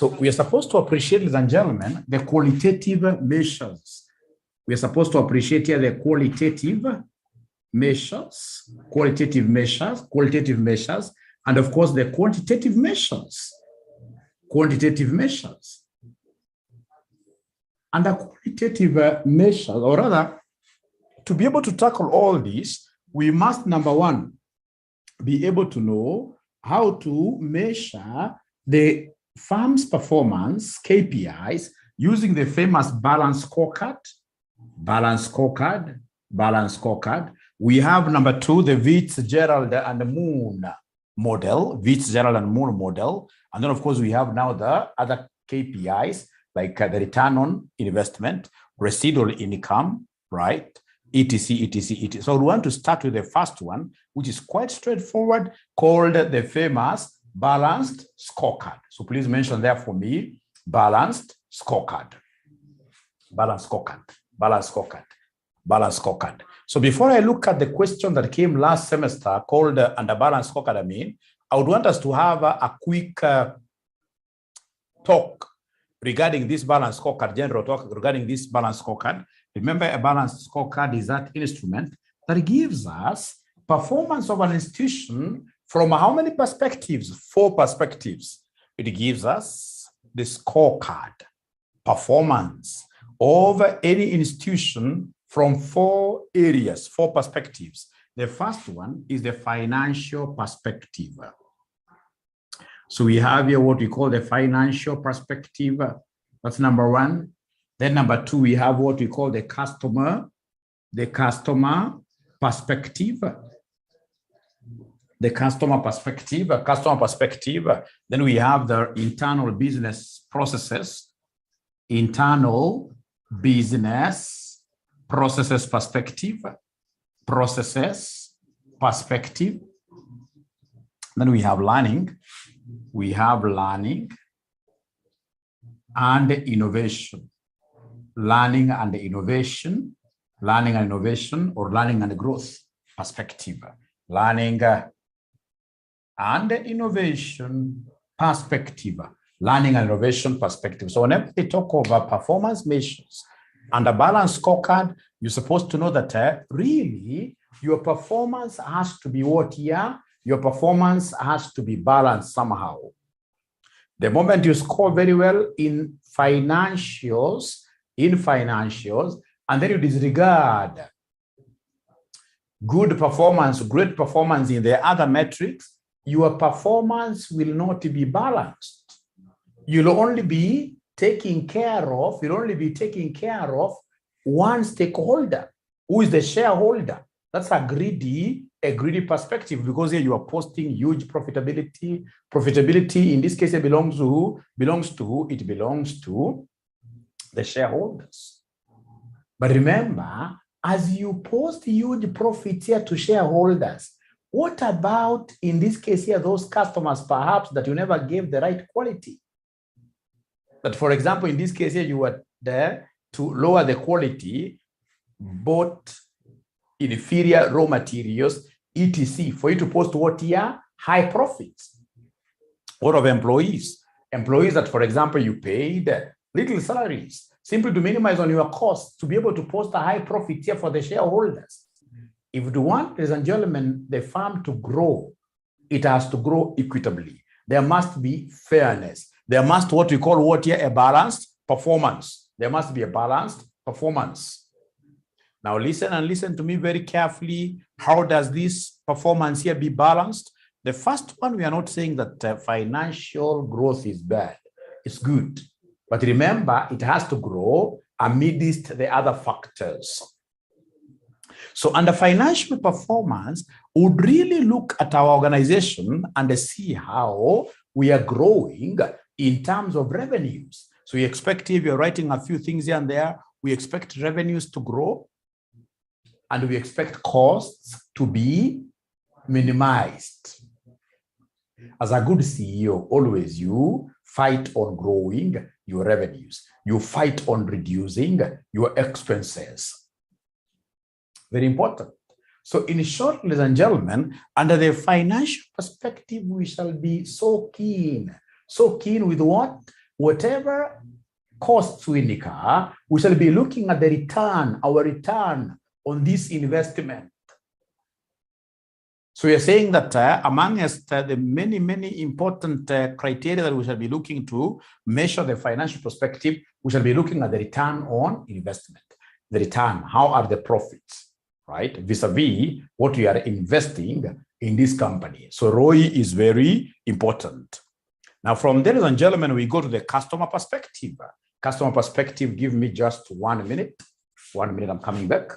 So we are supposed to appreciate, ladies and gentlemen, the qualitative measures. We are supposed to appreciate here the qualitative measures, and of course the quantitative measures. And the qualitative measures, or rather, to be able to tackle all this, we must, number one, be able to know how to measure the firm's performance, KPIs, using the famous balance scorecard. We have number two, the Fitzgerald and Moon model, and then of course we have now the other KPIs like the return on investment, residual income, right? etc. So we want to start with the first one, which is quite straightforward, called the famous balanced scorecard. So please mention there for me, balanced scorecard. So before I look at the question that came last semester called under balanced scorecard, I would want us to have a quick talk regarding this balanced scorecard, general talk regarding this balanced scorecard. Remember, a balanced scorecard is that instrument that gives us performance of an institution from how many perspectives? 4 perspectives. It gives us the scorecard, performance of any institution from 4 areas, 4 perspectives. The first one is the financial perspective. So we have here what we call the financial perspective. That's number one. Then number 2, we have what we call the customer perspective. Then we have the internal business processes, perspective. Then we have learning. And innovation. Learning and innovation, or learning and growth perspective. Learning and innovation perspective. So whenever they talk about performance measures and a balanced scorecard, you're supposed to know that really your performance has to be what here? Your performance has to be balanced somehow. The moment you score very well in financials, and then you disregard great performance in the other metrics, your performance will not be balanced. You'll only be taking care of one stakeholder, who is the shareholder. That's a greedy perspective, because here you are posting huge profitability. Profitability in this case, it belongs to who? It belongs to the shareholders. But remember, as you post huge profits here to shareholders, what about, in this case here, those customers perhaps that you never gave the right quality? But for example, in this case here, you were there to lower the quality, bought inferior raw materials, etc., for you to post what here? High profits. What of employees? Employees that, for example, you paid little salaries, simply to minimize on your costs, to be able to post a high profit here for the shareholders. If you want, ladies and gentlemen, the firm to grow, it has to grow equitably. There must be fairness. There must what we call what here? A balanced performance. There must be a balanced performance. Now listen to me very carefully. How does this performance here be balanced? The first one, we are not saying that financial growth is bad. It's good. But remember, it has to grow amidst the other factors. So under financial performance, we would really look at our organization and see how we are growing in terms of revenues. So we expect, if you're writing a few things here and there, we expect revenues to grow, and we expect costs to be minimized. As a good CEO, always you fight on growing your revenues. You fight on reducing your expenses. Very important. So in short, ladies and gentlemen, under the financial perspective, we shall be so keen with what? whatever costs we incur, we shall be looking at the return, our return on this investment. So we are saying that amongst the many important criteria that we shall be looking to measure the financial perspective, we shall be looking at the return on investment. The return, how are the profits, right? Vis-a-vis what we are investing in this company. So ROI is very important. Now from there, ladies and gentlemen, we go to the customer perspective. Customer perspective, give me just 1 minute. 1 minute, I'm coming back.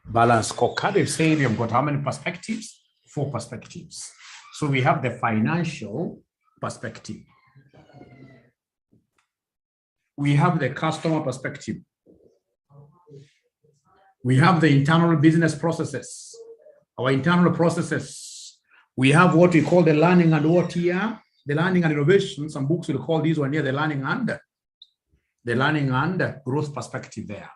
Balance scorecard is saying we've got how many perspectives? 4 perspectives. So we have the financial perspective. We have the customer perspective. We have the internal business processes, our internal processes. We have what we call the learning and what here, the learning and innovation. Some books will call this one here the learning and growth perspective there.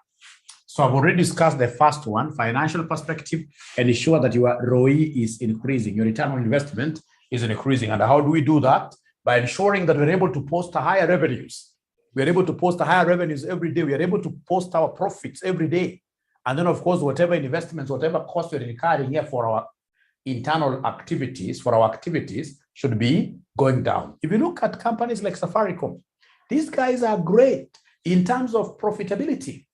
So I've already discussed the first one, financial perspective, and ensure that your ROI is increasing, your return on investment is increasing. And how do we do that? By ensuring that we're able to post higher revenues. We're able to post higher revenues every day. We're able to post our profits every day. And then, of course, whatever investments, whatever costs we're incurring here for our internal activities, for our activities, should be going down. If you look at companies like Safaricom, these guys are great in terms of profitability.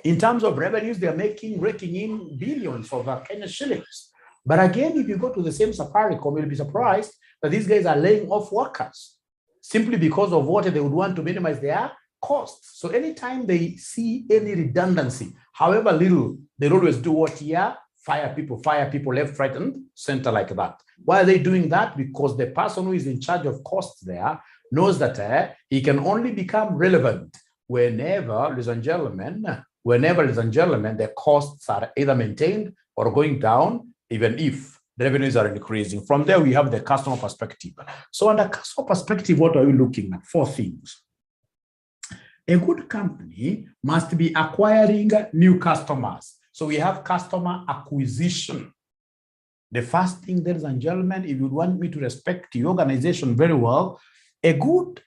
In terms of revenues, they're raking in billions of Kenyan shillings. But again, if you go to the same Safaricom, you'll be surprised that these guys are laying off workers simply because of what they would want to minimize their costs. So anytime they see any redundancy, however little, they'll always do what here? Fire people left, right, and center like that. Why are they doing that? Because the person who is in charge of costs there knows that he can only become relevant whenever, ladies and gentlemen, the costs are either maintained or going down, even if the revenues are increasing. From there, we have the customer perspective. So under customer perspective, what are we looking at? 4 things. A good company must be acquiring new customers. So we have customer acquisition. The first thing, ladies and gentlemen, if you want me to respect your organization very well, a good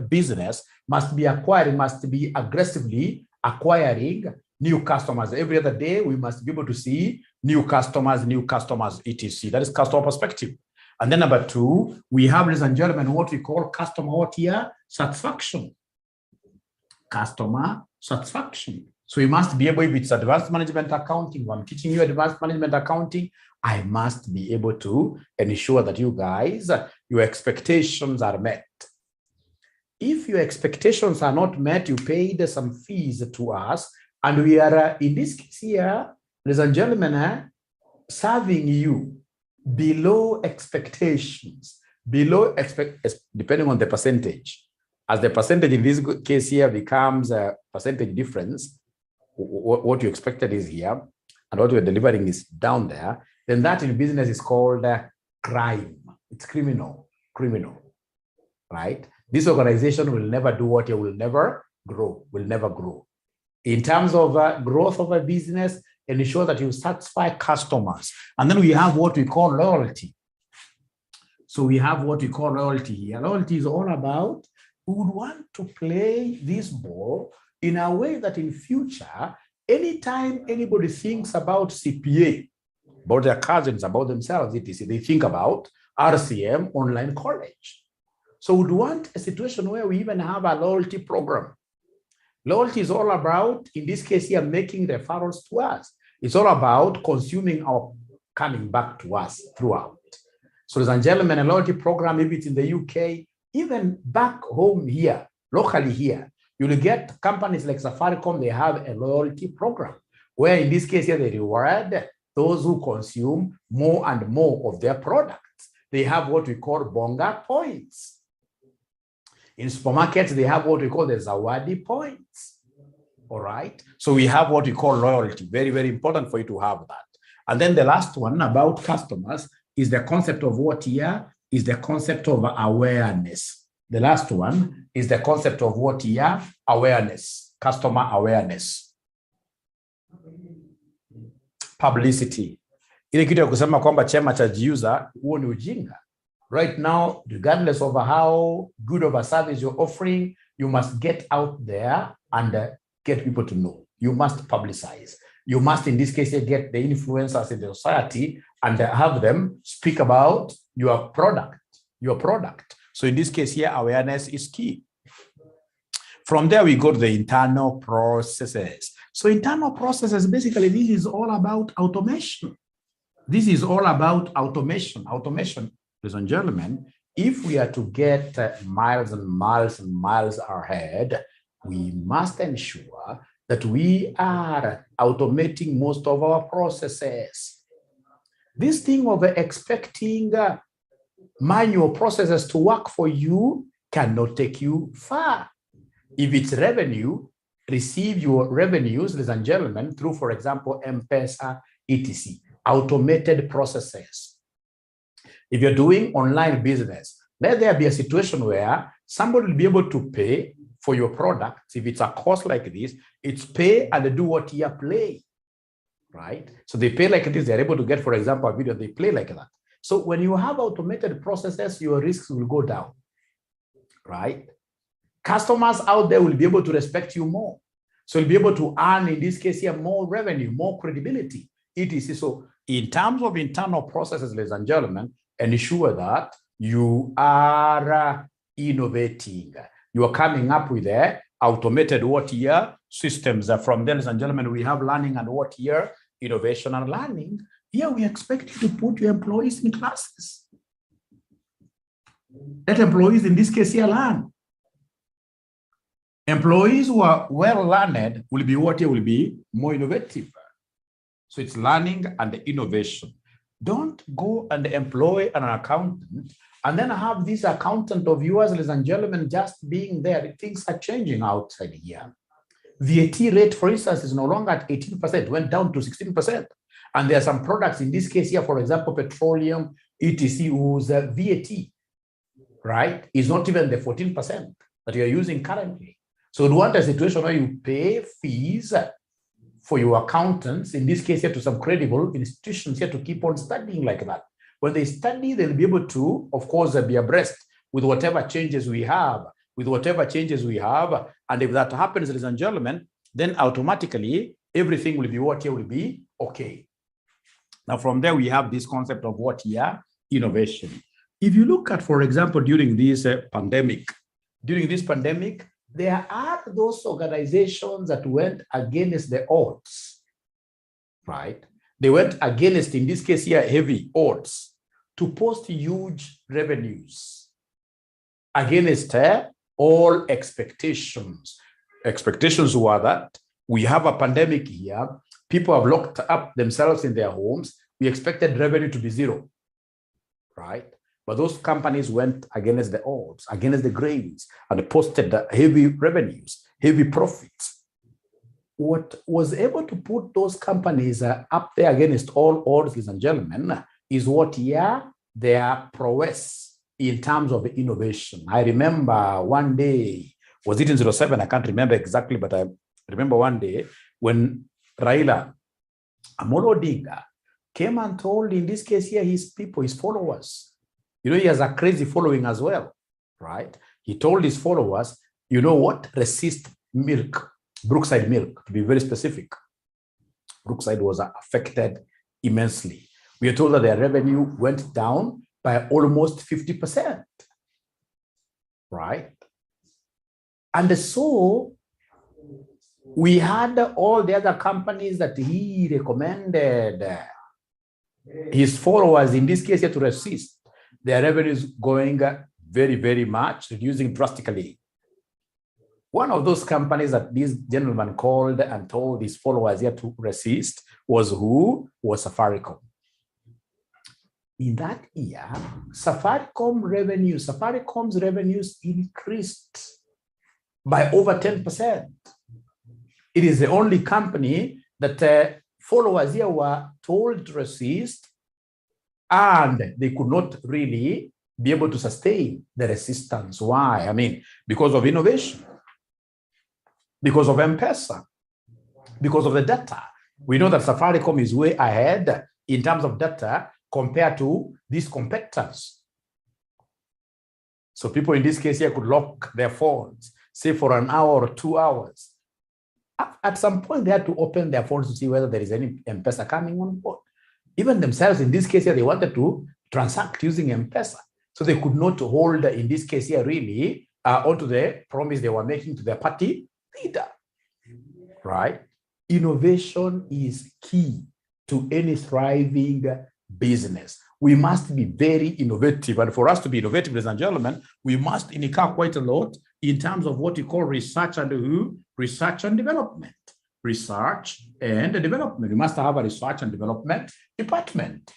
business must be aggressively acquiring new customers. Every other day, we must be able to see new customers, etc. That is customer perspective. And then number two, we have, ladies and gentlemen, what we call customer satisfaction. Customer satisfaction. So we must be able, if it's advanced management accounting, if I'm teaching you advanced management accounting, I must be able to ensure that you guys, your expectations are met. If your expectations are not met, you paid some fees to us, and we are, in this case here, ladies and gentlemen, serving you below expectations, depending on the percentage. As the percentage in this case here becomes a percentage difference, what you expected is here, and what you're delivering is down there, then that in business is called crime. It's criminal, right? This organization will never do what it will never grow, In terms of growth of a business, ensure that you satisfy customers. And then we have what we call loyalty. So we have what we call loyalty here. Loyalty is all about, we would want to play this ball in a way that in future, anytime anybody thinks about CPA, about their cousins, about themselves, etc., they think about RCM online college. So we'd want a situation where we even have a loyalty program. Loyalty is all about, in this case here, making referrals to us. It's all about consuming or coming back to us throughout. So, ladies and gentlemen, a loyalty program, maybe it's in the UK, even back home here, locally here, you'll get companies like Safaricom, they have a loyalty program, where in this case here, they reward those who consume more and more of their products. They have what we call bonga points. In supermarkets, they have what we call the Zawadi points. All right. So we have what we call loyalty. Very, very important for you to have that. And then the last one about customers is the concept of what here is the concept of awareness. The last one is the concept of what here? Awareness, customer awareness. Publicity. Ile kitu ya kusema kwamba chema cha jiuza, huo ni ujinga. Right now, regardless of how good of a service you're offering, you must get out there and get people to know. You must publicize. You must, in this case, get the influencers in the society and have them speak about your product. So in this case here, awareness is key. From there, we go to the internal processes. So internal processes, basically, this is all about automation. Automation, ladies and gentlemen, if we are to get miles and miles and miles ahead, we must ensure that we are automating most of our processes. This thing of expecting manual processes to work for you cannot take you far. If it's revenue, receive your revenues, ladies and gentlemen, through, for example, M-Pesa, etc. Automated processes. If you're doing online business, let there be a situation where somebody will be able to pay for your products. If it's a course like this, it's pay and do what you play, right? So they pay like this, they're able to get, for example, a video, they play like that. So when you have automated processes, your risks will go down, right? Customers out there will be able to respect you more. So you'll be able to earn, in this case here, more revenue, more credibility, etc. So in terms of internal processes, ladies and gentlemen, ensure that you are innovating. You are coming up with automated what year systems. From there, ladies and gentlemen, we have learning and what year innovation and learning. Here we expect you to put your employees in classes. Let employees, in this case here, learn. Employees who are well learned will be what will be more innovative. So it's learning and innovation. Don't go and employ an accountant and then have this accountant of yours, ladies and gentlemen, just being there. Things are changing outside here. VAT rate, for instance, is no longer at 18%, went down to 16%. And there are some products, in this case here, for example, petroleum, etc., whose VAT, right, is not even the 14% that you're using currently. So you want a situation where you pay fees for your accountants, in this case here, to some credible institutions here to keep on studying like that. When they study, they'll be able to, of course, be abreast with whatever changes we have, And if that happens, ladies and gentlemen, then automatically everything will be what here will be okay. Now, from there, we have this concept of what here? Innovation. If you look at, for example, during this pandemic, there are those organizations that went against the odds, right? They went against, in this case here, heavy odds to post huge revenues against all expectations. Expectations were that we have a pandemic here. People have locked up themselves in their homes. We expected revenue to be zero, right? But those companies went against the odds, against the grains, and posted heavy revenues, heavy profits. What was able to put those companies up there against all odds, ladies and gentlemen, is what here? Their prowess in terms of innovation. I remember one day, was it in 07? I can't remember exactly, but I remember one day when Raila Amolo Odinga came and told, in this case here, his people, his followers, you know, he has a crazy following as well, right? He told his followers, you know what? Resist milk, Brookside milk, to be very specific. Brookside was affected immensely. We are told that their revenue went down by almost 50%, right? And so we had all the other companies that he recommended his followers, in this case, to resist. Their revenues going very, very much, reducing drastically. One of those companies that this gentleman called and told his followers here to resist was who? Was Safaricom. In that year, Safaricom's revenues increased by over 10%. It is the only company that followers here were told to resist, and they could not really be able to sustain the resistance. Why? I mean, because of innovation, because of M-Pesa, because of the data. We know that Safaricom is way ahead in terms of data compared to these competitors. So people in this case here could lock their phones, say for an hour or 2 hours. At some point, they had to open their phones to see whether there is any M-Pesa coming on board. Even themselves, in this case here, they wanted to transact using M-Pesa. So they could not hold, in this case here, really, onto the promise they were making to their party leader, right? Innovation is key to any thriving business. We must be very innovative. And for us to be innovative, ladies and gentlemen, we must incur quite a lot in terms of what we call research and development. Research and development. We must have a research and development department.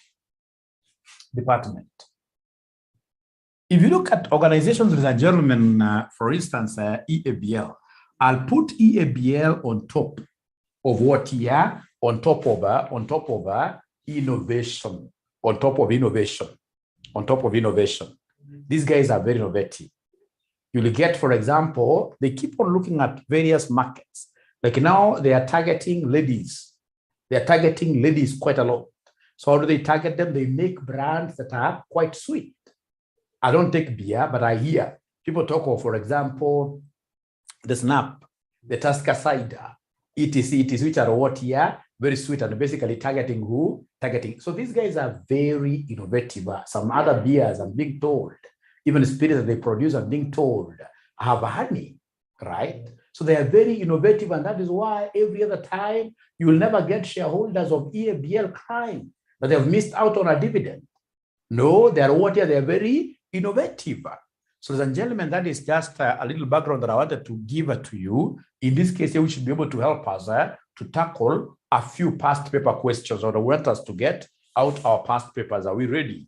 If you look at organizations, ladies and gentlemen, for instance, EABL, I'll put EABL on top of what here? On top of innovation. These guys are very innovative. You'll get, for example, they keep on looking at various markets. Like now they are targeting ladies. They are targeting ladies quite a lot. So how do they target them? They make brands that are quite sweet. I don't take beer, but I hear people talk of, for example, the Snap, the Tusker cider, etc., which are what here? Very sweet, and basically targeting who? So these guys are very innovative. Some other beers, I'm being told, even spirits that they produce, I'm being told, have honey, right? So they are very innovative, and that is why every other time you will never get shareholders of EABL crying that they have missed out on a dividend. No, they are what here? They are very innovative. So, ladies and gentlemen, that is just a little background that I wanted to give to you. In this case, we should be able to help us to tackle a few past paper questions, or I want us to get out our past papers. Are we ready?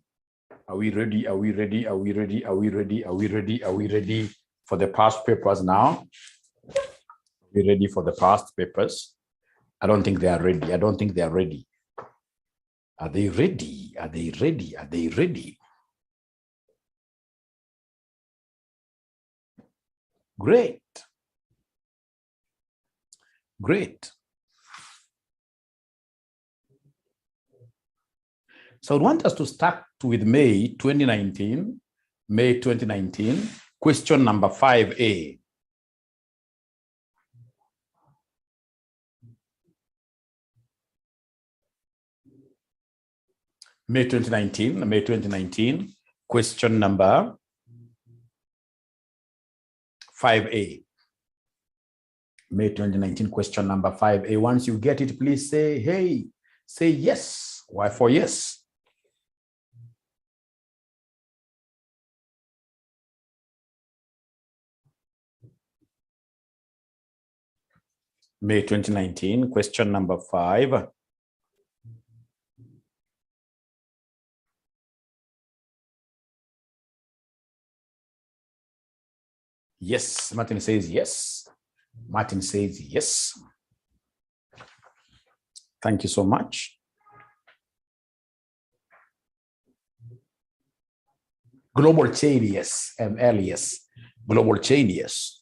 Are we ready? Are we ready? Are we ready? Are we ready? Are we ready? Are we ready for the past papers now? Are we ready for the past papers? I don't think they are ready. I don't think they are ready. Are they ready? Are they ready? Are they ready? Great. Great. So I want us to start with May 2019, question number 5A. May 2019, question number 5A. May 2019, question number 5A. Once you get it, please say, hey, say yes. Why for yes? May 2019, question number 5. Yes, Martin says yes. Martin says yes. Thank you so much. Global chain, yes. ML, yes. Global chain, yes.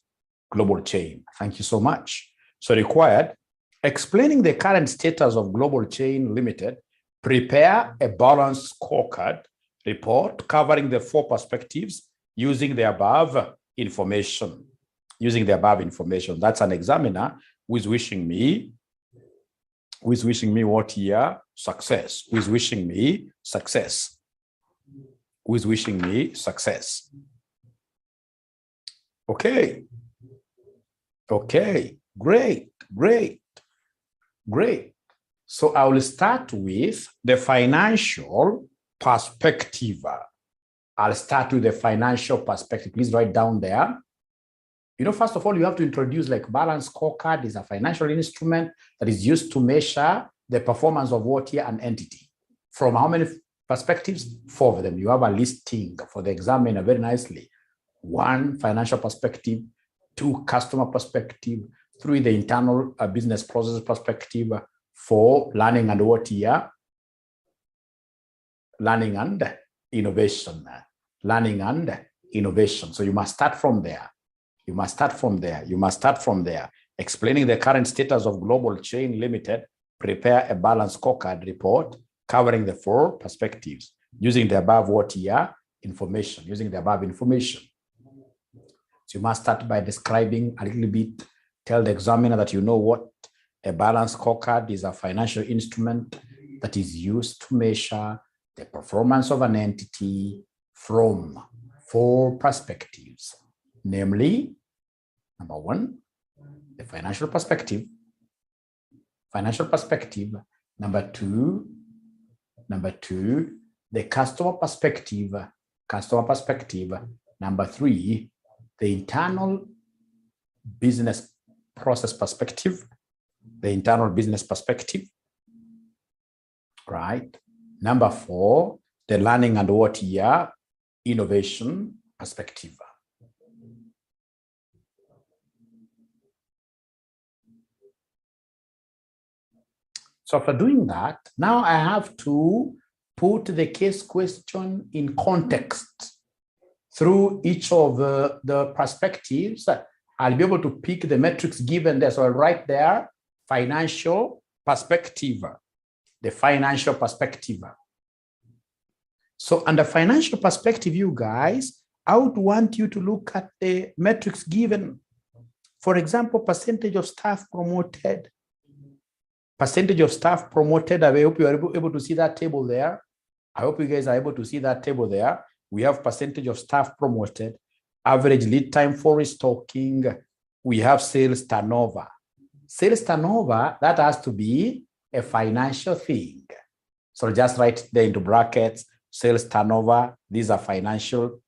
Global chain. Thank you so much. So required, explaining the current status of Global Chain Limited, prepare a balanced scorecard report covering the 4 perspectives using the above information. Using the above information. That's an examiner who is wishing me what here? Success. Who is wishing me success? Who is wishing me success? Okay. Okay. Great. So I will start with the financial perspective. I'll start with the financial perspective. Please write down there. You know, first of all, you have to introduce like balance scorecard is a financial instrument that is used to measure the performance of what here an entity. From how many perspectives? 4 of them. You have a listing for the examiner very nicely. 1, financial perspective. 2, customer perspective. 3, the internal business process perspective. 4, learning and what here? Learning and innovation. Learning and innovation. So you must start from there. You must start from there. Explaining the current status of Global Chain Limited, prepare a balanced scorecard report covering the 4 perspectives using the above what here? Information. Using the above information. So you must start by describing a little bit, tell the examiner that you know what a balanced scorecard is, a financial instrument that is used to measure the performance of an entity from 4 perspectives. Namely, number 1, the financial perspective. Number 2, the customer perspective. Number 3, the internal business process perspective. Right. Number 4, the learning and what here? Innovation perspective. So after doing that, now I have to put the case question in context through each of the perspectives. I'll be able to pick the metrics given there. So I'll write there financial perspective, the financial perspective. So under financial perspective, you guys, I would want you to look at the metrics given. For example, percentage of staff promoted. I hope you are able to see that table there. I hope you guys are able to see that table there. We have percentage of staff promoted, average lead time for restocking. We have sales turnover. Sales turnover, that has to be a financial thing. So just write there into brackets, sales turnover. These are financial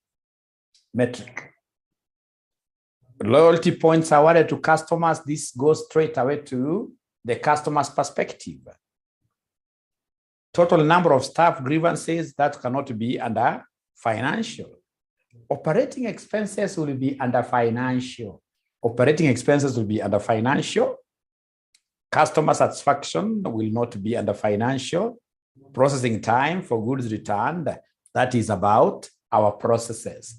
metric. Loyalty points awarded to customers. This goes straight away to the customer's perspective. Total number of staff grievances, that cannot be under financial. Operating expenses will be under financial. Customer satisfaction will not be under financial. Processing time for goods returned, that is about our processes.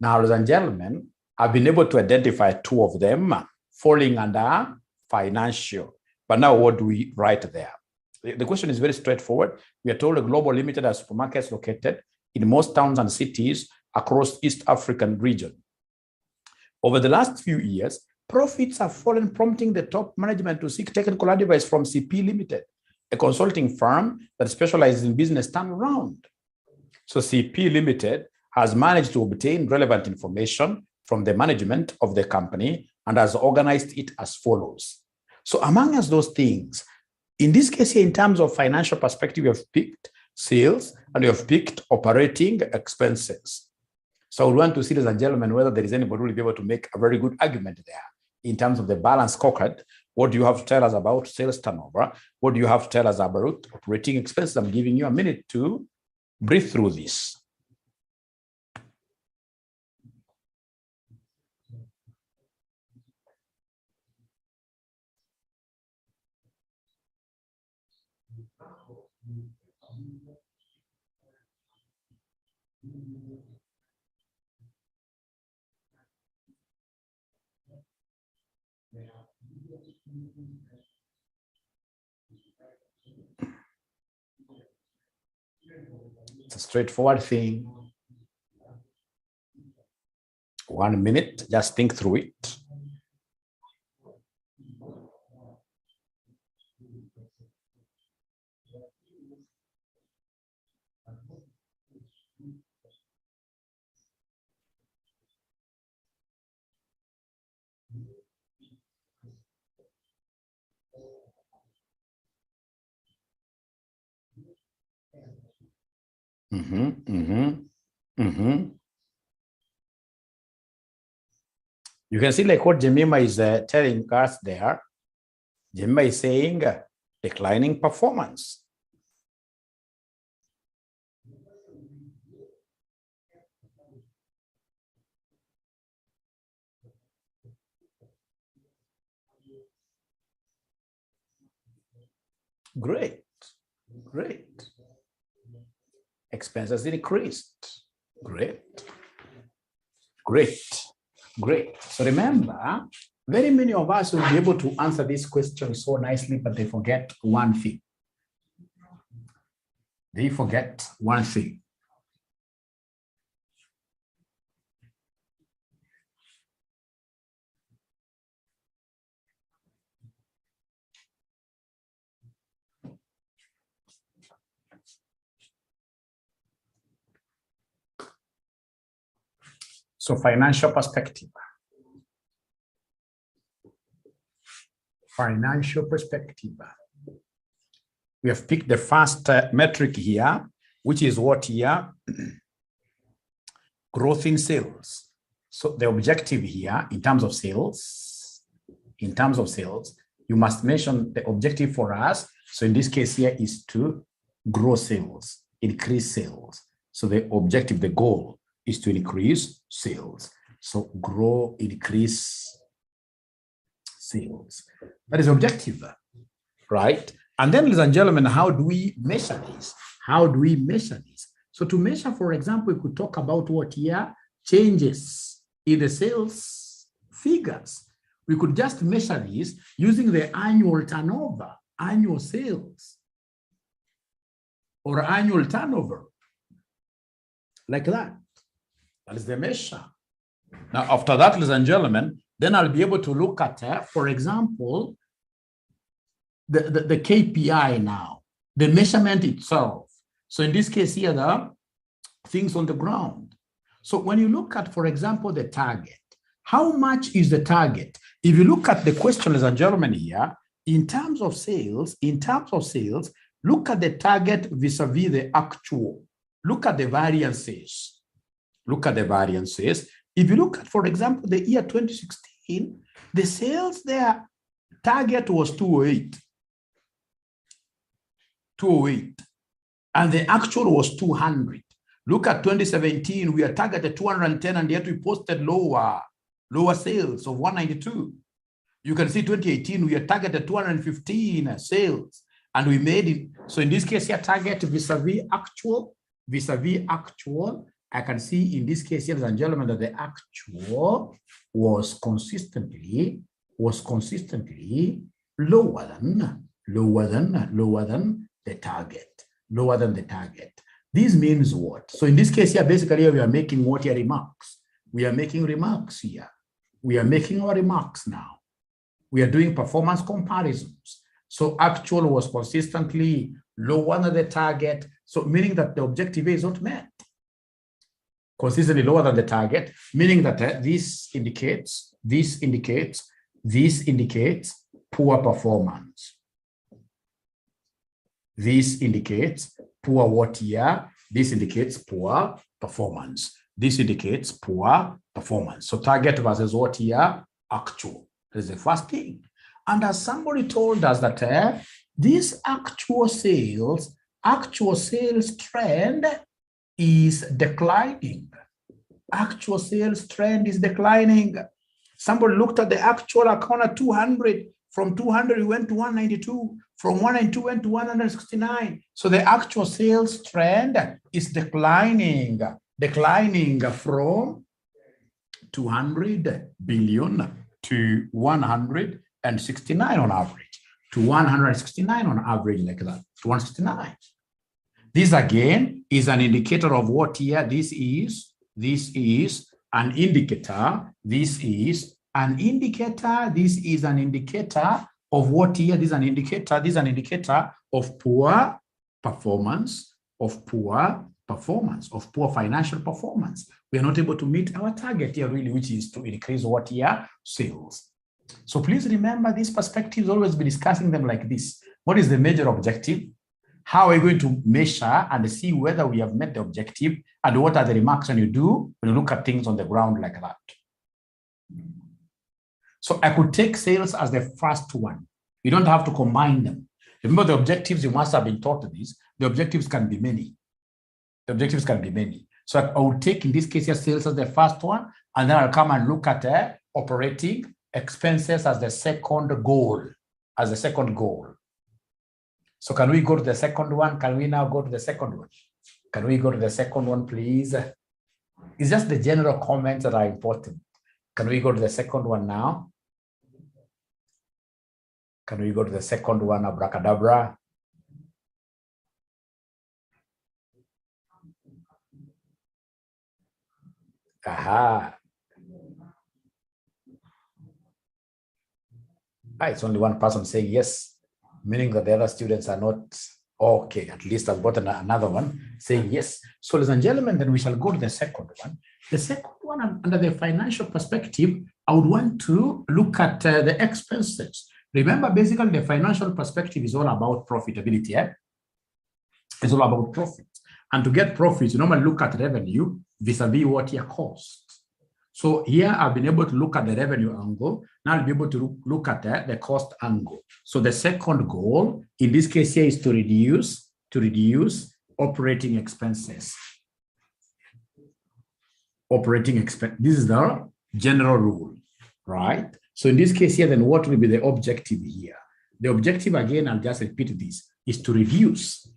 Now, ladies and gentlemen, I've been able to identify 2 of them falling under financial. But now what do we write there? The question is very straightforward. We are told a Global Limited has supermarkets located in most towns and cities across East African region. Over the last few years, profits have fallen, prompting the top management to seek technical advice from CP Limited, a consulting firm that specializes in business turnaround. So CP Limited has managed to obtain relevant information from the management of the company and has organized it as follows. So among us those things, in this case here, in terms of financial perspective, we have picked sales and we have picked operating expenses. So we want to see, ladies and gentlemen, whether there is anybody who will be able to make a very good argument there in terms of the balance scorecard. What do you have to tell us about sales turnover? What do you have to tell us about operating expenses? I'm giving you a minute to breathe through this. It's a straightforward thing. 1 minute, just think through it. You can see like what Jemima is telling us there. Jemima is saying declining performance. Great, great. Expenses increased. Great, great, great. So remember, very many of us will be able to answer this question so nicely, but they forget one thing. They forget one thing. So financial perspective. Financial perspective. We have picked the first metric here, which is what here? Growth in sales. So the objective here in terms of sales, you must mention the objective for us. So in this case here is to grow sales, increase sales. So the objective, the goal is to increase sales. So grow, increase sales. That is objective, right? And then, ladies and gentlemen, how do we measure this? How do we measure this? So to measure, for example, we could talk about what here? Changes in the sales figures. We could just measure this using the annual turnover, annual sales, or annual turnover, like that. That is the measure. Now, after that, ladies and gentlemen, then I'll be able to look at, for example, the KPI now, the measurement itself. So in this case here, the things on the ground. So when you look at, for example, the target, how much is the target? If you look at the question, ladies and gentlemen, here, in terms of sales, look at the target vis-a-vis the actual. Look at the variances. Look at the variances. If you look at, for example, the year 2016, the sales there target was 208. And the actual was 200. Look at 2017, we are targeted 210, and yet we posted lower sales of 192. You can see 2018, we are targeted 215 sales, and we made it. So in this case here, target vis-a-vis actual, I can see in this case, ladies and gentlemen, that the actual was consistently lower than lower than the target, lower than the target. This means what? So in this case here, basically we are making what here remarks. We are making remarks here. We are making our remarks now. We are doing performance comparisons. So actual was consistently lower than the target. So meaning that the objective is not met. Consistently lower than the target, meaning that this indicates poor performance. This indicates poor what here? This indicates poor performance. This indicates poor performance. So target versus what here? Actual. That is the first thing. And as somebody told us that this actual sales trend is declining. Actual sales trend is declining. Somebody looked at the actual account at 200. From 200, we went to 192. From 192, went to 169. So the actual sales trend is declining from 200 billion to 169 on average, to 169 on average, like that, to 169. This again is an indicator of what here? This is an indicator. This is an indicator. This is an indicator of what here? This is an indicator. This is an indicator of poor performance, of poor financial performance. We are not able to meet our target here, really, which is to increase what here? Sales. So please remember, these perspectives, always be discussing them like this. What is the major objective? How are we going to measure and see whether we have met the objective? And what are the remarks when you look at things on the ground like that? So I could take sales as the first one. You don't have to combine them. Remember the objectives, you must have been taught this. The objectives can be many. The objectives can be many. So I will take, in this case, here, sales as the first one, and then I'll come and look at operating expenses as the second goal, So can we go to the second one? Can we now go to the second one? Can we go to the second one, please? It's just the general comments that are important. Can we go to the second one now? Can we go to the second one, abracadabra? Aha. It's only one person saying yes, meaning that the other students are not okay. At least I've got another one saying yes. So, ladies and gentlemen, then we shall go to the second one. The second one, under the financial perspective, I would want to look at the expenses. Remember, basically, the financial perspective is all about profitability. It's all about profit. And to get profits, you normally look at revenue vis-a-vis what your cost. So here I've been able to look at the revenue angle. Now I'll be able to look at the cost angle. So the second goal in this case here is to reduce operating expenses. This is the general rule, right? So in this case here, then what will be the objective here? The objective, again, I'll just repeat this, is to reduce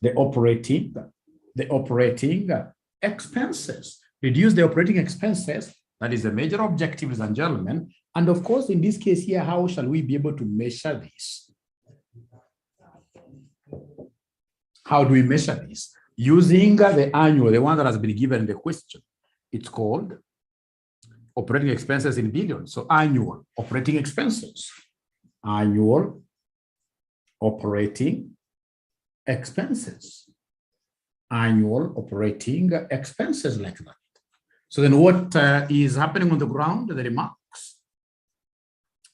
the operating expenses. Reduce the operating expenses. That is the major objective, ladies and gentlemen. And of course, in this case here, how shall we be able to measure this? How do we measure this? Using the annual, the one that has been given in the question. It's called operating expenses in billions. So annual operating expenses. Annual operating expenses. Annual operating expenses, like that. So then what is happening on the ground? The remarks.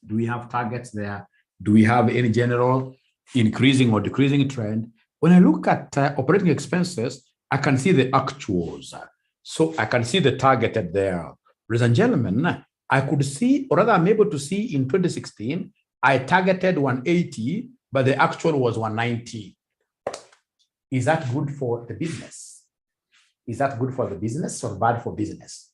Do we have targets there? Do we have any general increasing or decreasing trend? When I look at operating expenses, I can see the actuals. So I can see the targeted there. Ladies and gentlemen, I could see, or rather I'm able to see in 2016, I targeted 180, but the actual was 190. Is that good for the business? Is that good for the business or bad for business?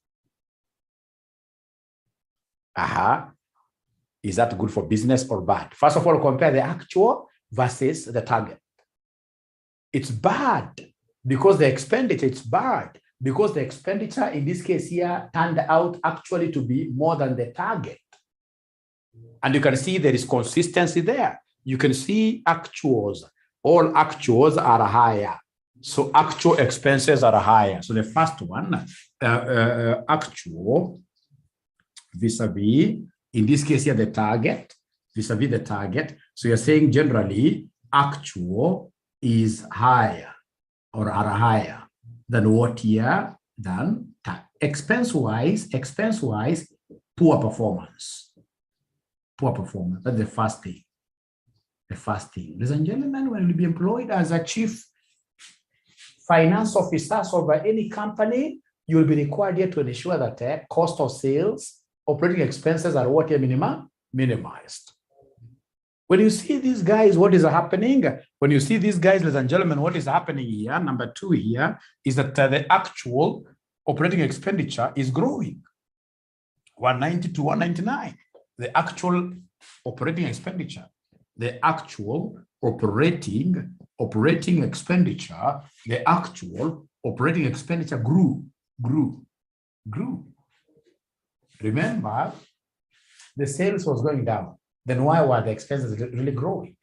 Is that good for business or bad? First of all, compare the actual versus the target. It's bad because the expenditure, it's bad because the expenditure in this case here turned out actually to be more than the target. And you can see there is consistency there. You can see actuals. All actuals are higher. So actual expenses are higher. So the first one, actual vis-a-vis, in this case here, the target, vis-a-vis the target. So you're saying generally actual is higher or are higher than what here than expense-wise, poor performance. Poor performance. That's the first thing. The first thing. Ladies and gentlemen, when you be employed as a chief finance officer over any company, you will be required here to ensure that cost of sales, operating expenses are what here minimized. When you see these guys, what is happening? When you see these guys, ladies and gentlemen, what is happening here? Number two here is that the actual operating expenditure is growing. 190 to 199. The actual operating expenditure. The actual operating expenditure. The actual operating expenditure grew. Remember, the sales was going down. Then why were the expenses really growing?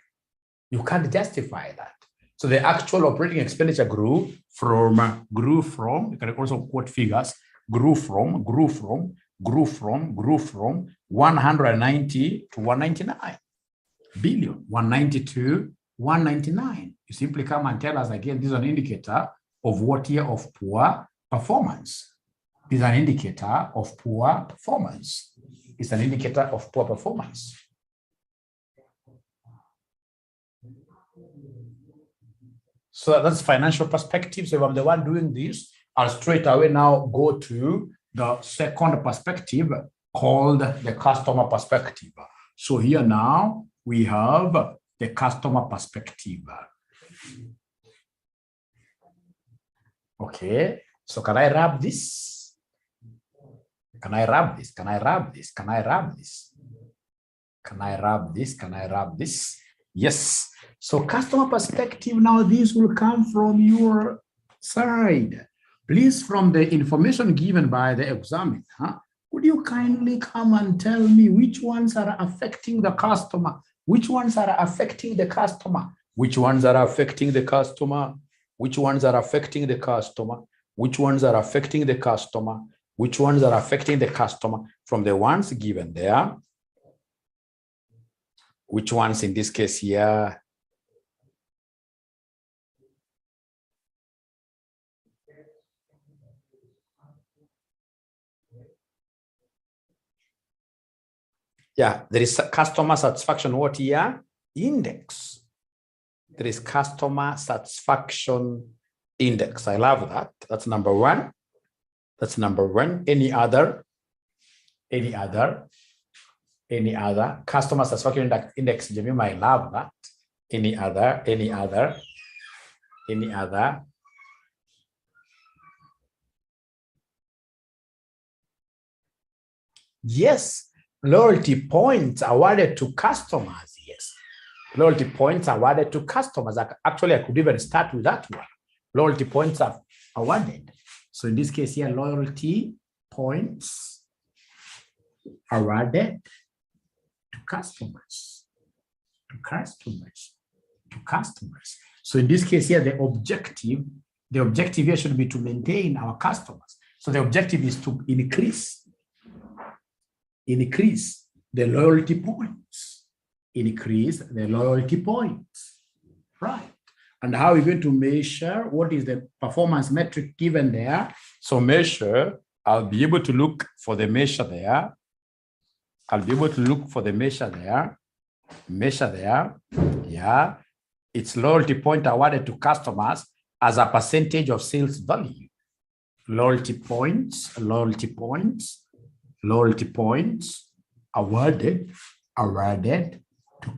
You can't justify that. So the actual operating expenditure grew from, you can also quote figures, grew from 190 to 199 billion, 190 to 199. You simply come and tell us again, this is an indicator of what year of poor performance. This is an indicator of poor performance. It's an indicator of poor performance. So that's financial perspective. So if I'm the one doing this, I'll straight away now go to the second perspective called the customer perspective. So here now we have the customer perspective. Okay, so can I wrap this? Can I wrap this? Can I wrap this? Can I wrap this? Can I wrap this? Can I wrap this? Yes. So customer perspective, now this will come from your side. Please, from the information given by the examiner, would you kindly come and tell me which ones are affecting the customer? Which ones are affecting the customer? Which ones are affecting the customer? Which ones are affecting the customer? Which ones are affecting the customer? Which ones are affecting the customer? From the ones given there, which ones in this case here? Yeah, there is a customer satisfaction what here? Index. There is customer satisfaction index. I love that. That's number one. That's number one. Any other? Any other? Any other? Customer satisfaction index, Jemima, I love that. Any other? Any other? Any other? Yes. Loyalty points awarded to customers. Yes. Loyalty points awarded to customers. Actually, I could even start with that one. Loyalty points are awarded. So in this case here, loyalty points awarded to customers. To customers. To customers. So in this case here, the objective here should be to maintain our customers. So the objective is to increase the loyalty points. Increase the loyalty points. Right. And how are we going to measure? What is the performance metric given there? So measure, I'll be able to look for the measure there. I'll be able to look for the measure there. Measure there. Yeah. It's loyalty point awarded to customers as a percentage of sales value. Loyalty points awarded to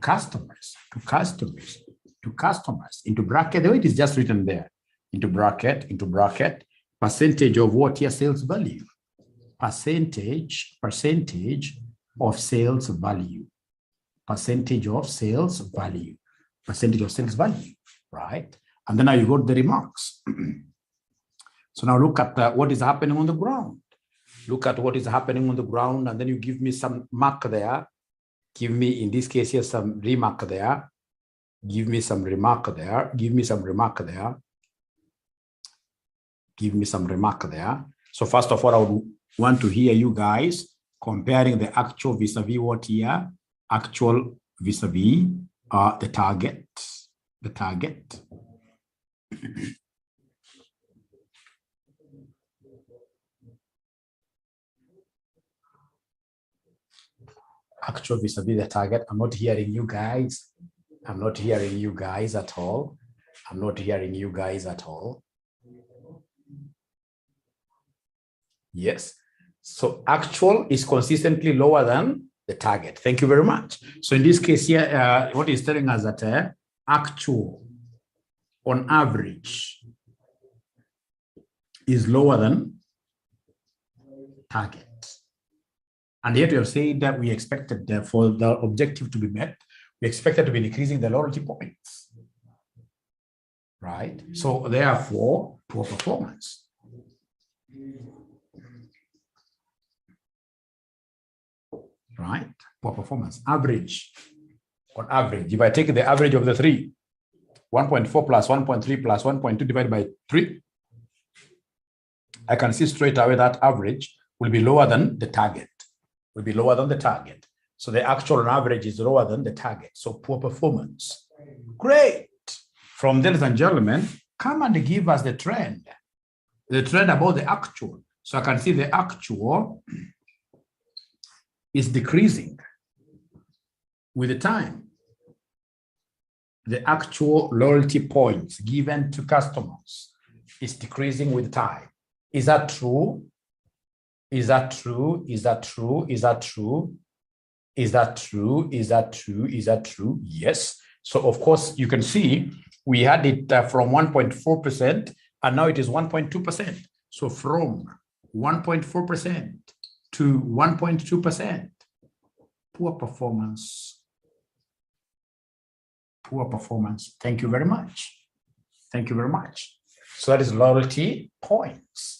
customers, into bracket, the way it is just written there, into bracket, percentage of what here? Sales value, percentage of sales value, percentage of sales value, right? And then now you go to the remarks. So now look at what is happening on the ground. Look at what is happening on the ground, and then you give me some mark there. Give me, in this case here, some remark there. Give me some remark there. Give me some remark there. Give me some remark there. So first of all, I would want to hear you guys comparing the actual vis-a-vis what here? Actual vis-a-vis the target. The target. Actual vis-a-vis the target. I'm not hearing you guys. I'm not hearing you guys at all. I'm not hearing you guys at all. Yes. So actual is consistently lower than the target. Thank you very much. So in this case here, what is telling us that actual on average is lower than target. And yet we have said that we expected for the objective to be met, we expected to be decreasing the loyalty points, right? So therefore, poor performance. Right? Poor performance. Average. On average, if I take the average of the three, 1.4 plus 1.3 plus 1.2 divided by 3, I can see straight away that average will be lower than the target. Will be lower than the target. So the actual on average is lower than the target. So poor performance. Great. From ladies and gentlemen, come and give us the trend. The trend about the actual. So I can see the actual is decreasing with the time. The actual loyalty points given to customers is decreasing with time. Is that true? Is that true? Is that true? Is that true? Is that true? Is that true? Is that true? Yes. So of course you can see we had it from 1.4% and now it is 1.2%. So from 1.4% to 1.2%. Poor performance. Poor performance. Thank you very much. Thank you very much. So that is loyalty points.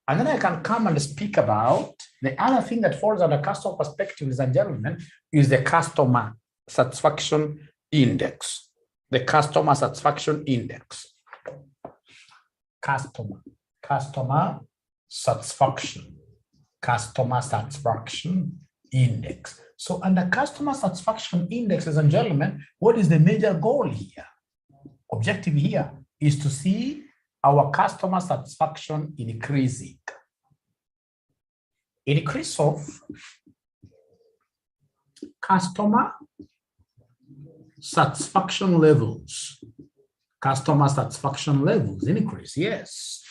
And then I can come and speak about the other thing that falls under customer perspective, ladies and gentlemen, is the customer satisfaction index. The customer satisfaction index. Customer satisfaction index. So under customer satisfaction index, ladies and gentlemen, what is the major goal here? Objective here is to see our customer satisfaction increasing. Increase of customer satisfaction levels. Customer satisfaction levels increase, yes.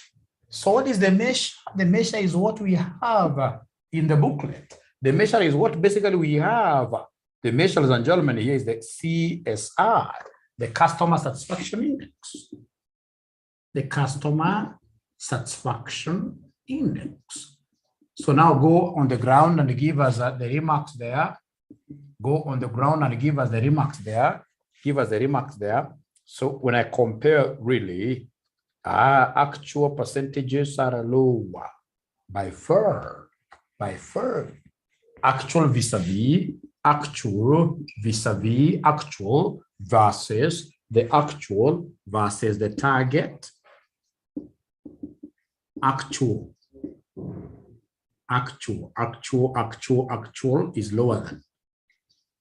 So what is the measure? The measure is what we have in the booklet. The measure is what basically we have. The measure, ladies and gentlemen, here is the CSR, the customer satisfaction index. The customer satisfaction index. So now go on the ground and give us the remarks there. Go on the ground and give us the remarks there. Give us the remarks there. So when I compare really, actual percentages are lower by far. Actual vis-a-vis, actual vis-a-vis, actual versus the actual versus the target. Actual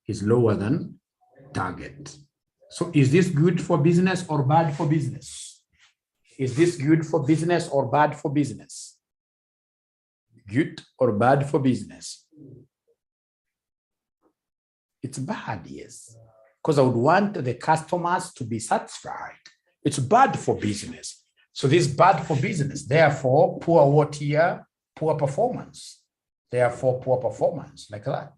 is lower than target. So is this good for business or bad for business? Is this good for business or bad for business? Good or bad for business? It's bad, yes. Because I would want the customers to be satisfied. It's bad for business. So this is bad for business. Therefore, poor what here? Poor performance. Therefore, poor performance, like that.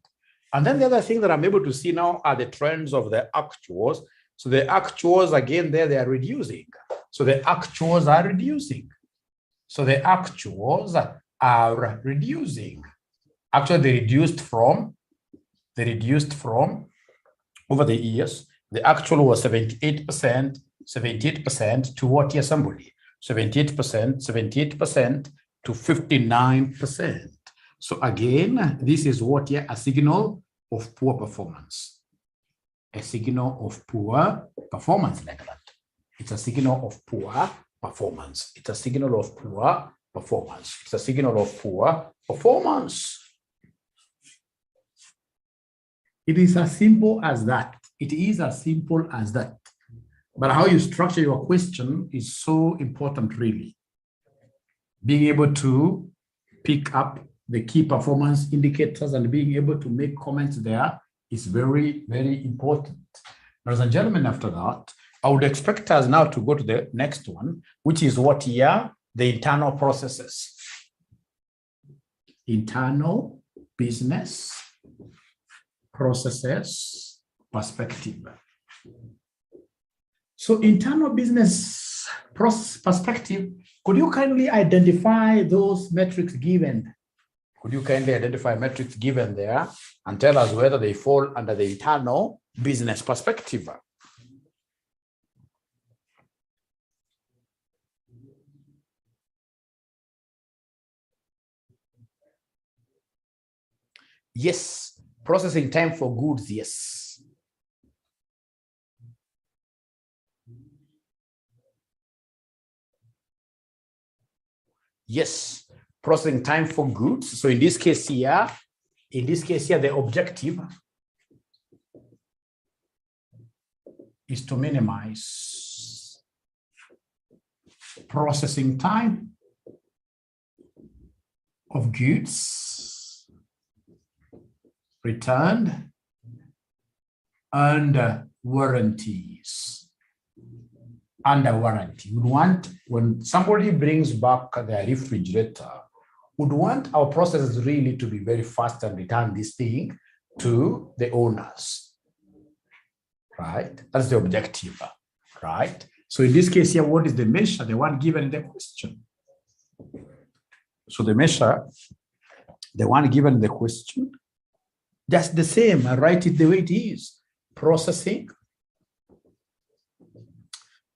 And then the other thing that I'm able to see now are the trends of the actuals. So the actuals, again, there they are reducing. So the actuals are reducing. So the actuals are reducing. Actually, they reduced from over the years. The actual was 78% to what year, somebody? 78% to 59%. So again, this is what here a signal of poor performance. A signal of poor performance like that. It's a signal of poor performance. It's a signal of poor performance. It's a signal of poor performance. It is as simple as that. It is as simple as that. But how you structure your question is so important, really. Being able to pick up the key performance indicators and being able to make comments there is very, very important. Ladies and gentlemen, after that, I would expect us now to go to the next one, which is what here? The internal processes. Internal business processes perspective. So internal business process perspective, could you kindly identify those metrics given? Could you kindly identify metrics given there and tell us whether they fall under the internal business perspective? Yes. Processing time for goods, yes. Yes. Processing time for goods. So in this case here, the objective is to minimize processing time of goods returned under warranties. Under warranty. We want, when somebody brings back their refrigerator, would want our processes really to be very fast and return this thing to the owners, right? That's the objective, right? So in this case here, what is the measure? The one given in the question. So the measure, the one given in the question, just the same. I write it the way it is. Processing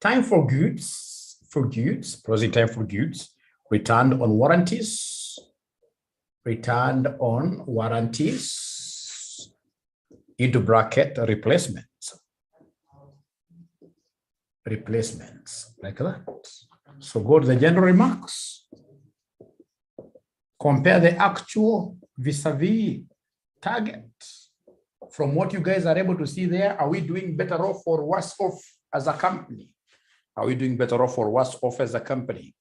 time for goods, processing time for goods, returned on warranties, into bracket replacements, like that. So go to the general remarks. Compare the actual vis-a-vis target. From what you guys are able to see there, are we doing better off or worse off as a company? Are we doing better off or worse off as a company?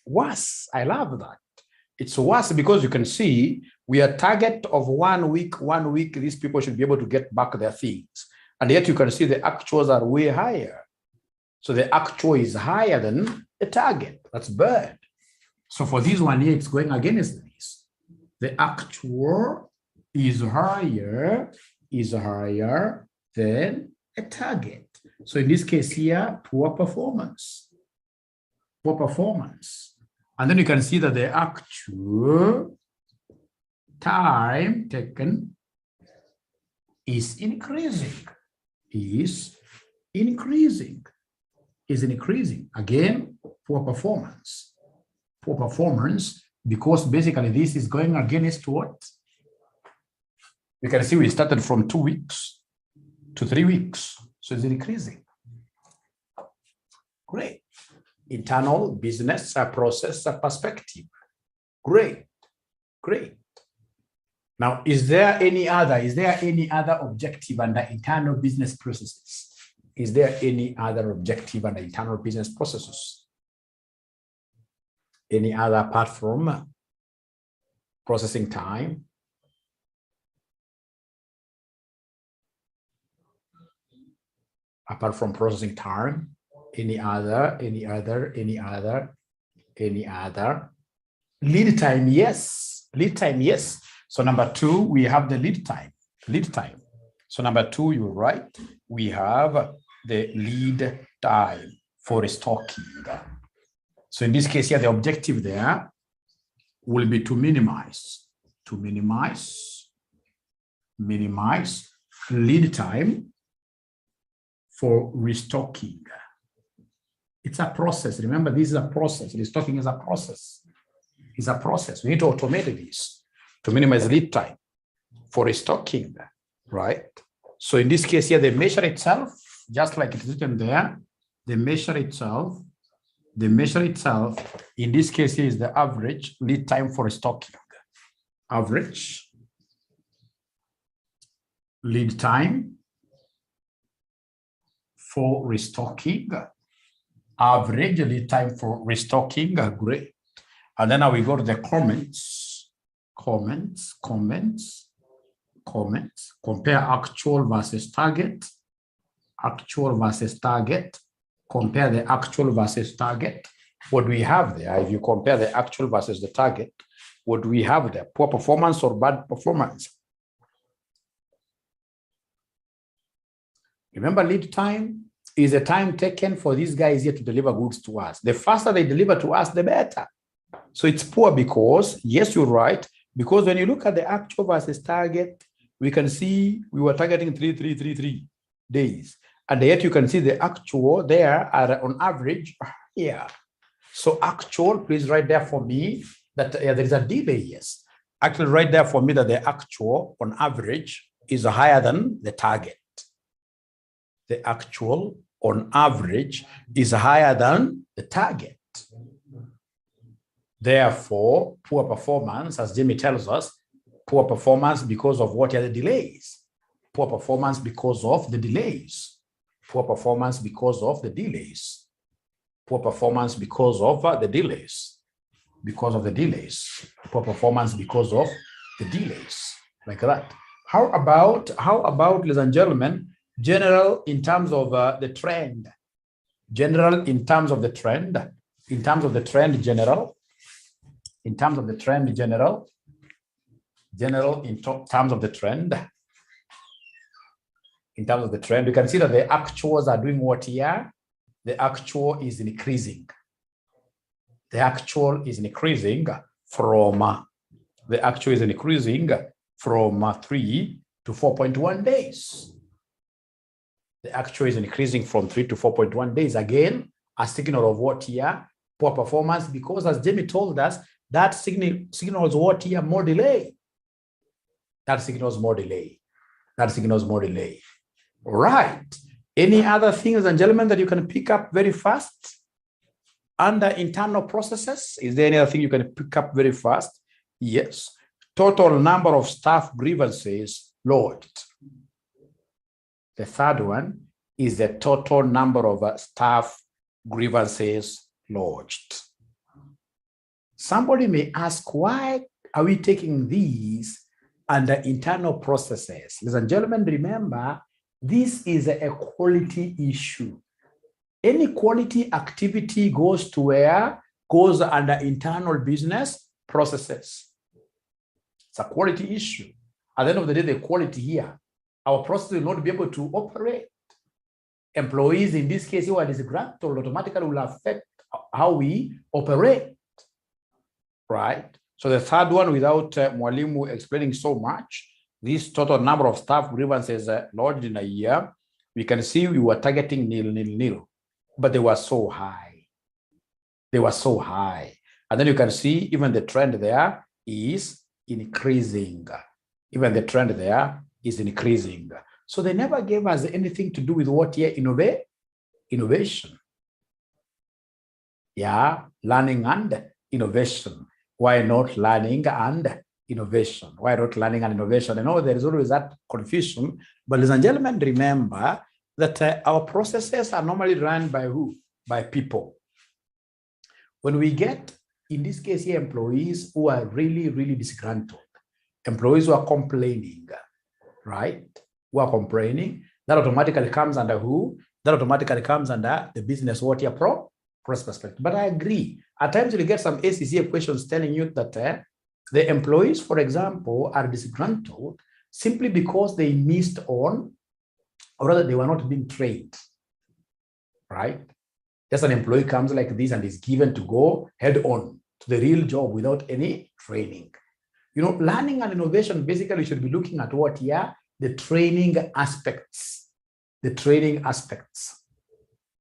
Worse. I love that. It's worse because you can see we are target of 1 week. These people should be able to get back their things. And yet you can see the actuals are way higher. So the actual is higher than the target. That's bad. So for this one here, it's going against this. The actual is higher than a target. So in this case here, poor performance. And then you can see that the actual time taken is increasing. Again, poor performance, because basically this is going against what? You can see we started from 2 weeks to 3 weeks. So it's increasing. Great. Internal business process perspective. Great. Now, is there any other objective under internal business processes? Is there any other objective under internal business processes? Any other apart from processing time? Apart from processing time, any other? Lead time, yes. So number 2, we have the lead time. So number 2, you're right. We have the lead time for stocking. So in this case here, the objective there will be to minimize lead time for restocking. It's a process. Remember, this is a process. Restocking is a process. It's a process. We need to automate this to minimize lead time for restocking, right? So in this case here, the measure itself, just like it's written there, the measure itself, in this case here is the average lead time for restocking. Average lead time for restocking. Average lead time for restocking, great. And then now we go to the comments. Compare actual versus target. Actual versus target. Compare the actual versus target. What do we have there? If you compare the actual versus the target, what do we have there? Poor performance or bad performance? Remember, lead time is the time taken for these guys here to deliver goods to us. The faster they deliver to us, the better. So it's poor because, yes, you're right, because when you look at the actual versus target, we can see we were targeting 3 days. And yet you can see the actual there are on average here. So actual, please write there for me that there is a delay, yes. Actually, write there for me that the actual on average is higher than the target. The actual on average is higher than the target. Therefore, poor performance, as Jimmy tells us, poor performance because of what are the delays? Poor performance because of the delays. Poor performance because of the delays. Poor performance because of the delays. Because of the delays. Poor performance because of the delays. Like that. How about, ladies and gentlemen, general in terms of the trend? General in terms of the trend. In terms of the trend, general. In terms of the trend, general. General in terms of the trend. In terms of the trend, you can see that the actuals are doing what here? The actual is increasing. The actual is increasing from, the actual is increasing from 3 to 4.1 days. The actual is increasing from 3 to 4.1 days. Again, a signal of what here? Poor performance, because as Jamie told us, that signals what here? More delay. That signals more delay. That signals more delay. Right. Any other things, and gentlemen, that you can pick up very fast under internal processes? Is there any other thing you can pick up very fast? Yes. Total number of staff grievances lodged. The third one is the total number of staff grievances lodged. Somebody may ask, why are we taking these under internal processes? Ladies and gentlemen, remember, this is a quality issue. Any quality activity goes to where? Goes under internal business processes. It's a quality issue. At the end of the day, the quality here, our process will not be able to operate. Employees, in this case, who are disgruntled, automatically will affect how we operate, right? So the third one, without Mwalimu explaining so much, this total number of staff grievances lodged in a year, we can see we were targeting nil, but they were so high. They were so high. And then you can see even the trend there is increasing. Even the trend there is increasing. So they never gave us anything to do with what here? Innovation. Yeah, learning and innovation. Why not learning and innovation? Why not learning and innovation? I know there is always that confusion, but ladies and gentlemen, remember that our processes are normally run by who? By people. When we get, in this case here, employees who are really, really disgruntled, employees who are complaining, right? Who are complaining, that automatically comes under who? That automatically comes under the business what here process perspective. But I agree. At times you get some ACCA questions telling you that the employees, for example, are disgruntled simply because they missed on, or rather they were not being trained, right? Just an employee comes like this and is given to go head on to the real job without any training. You know, learning and innovation, basically you should be looking at what here? The training aspects. the training aspects.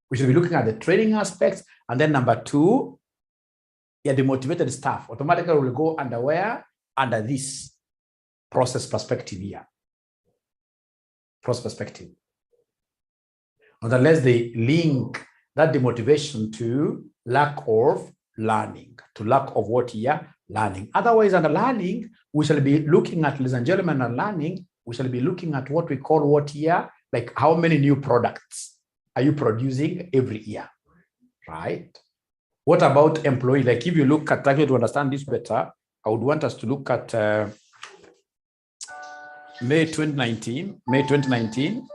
We should be looking at the training aspects. And then number two, the motivated staff automatically will go under where? Under this process perspective here. Process perspective. Unless they link that demotivation to lack of learning, to lack of what here? Learning. Otherwise, under learning, we shall be looking at, ladies and gentlemen, on learning, we shall be looking at what we call what here? Like how many new products are you producing every year, right? What about employee? Like if you look at, actually to understand this better, I would want us to look at May 2019,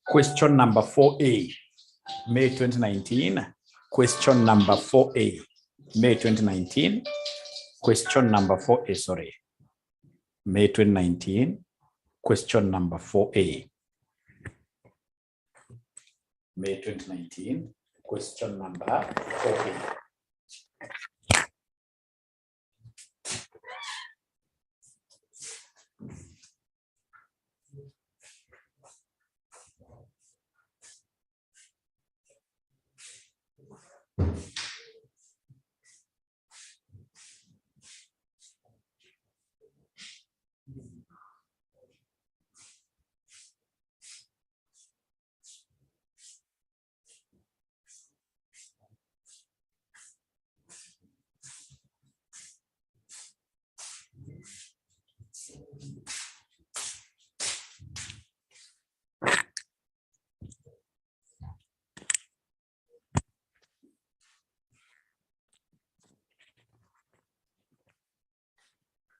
question number 4A. May 2019, question number 4A. May 2019, question number 4A, sorry. May 2019, question number 4A. May 2019, question number 4A.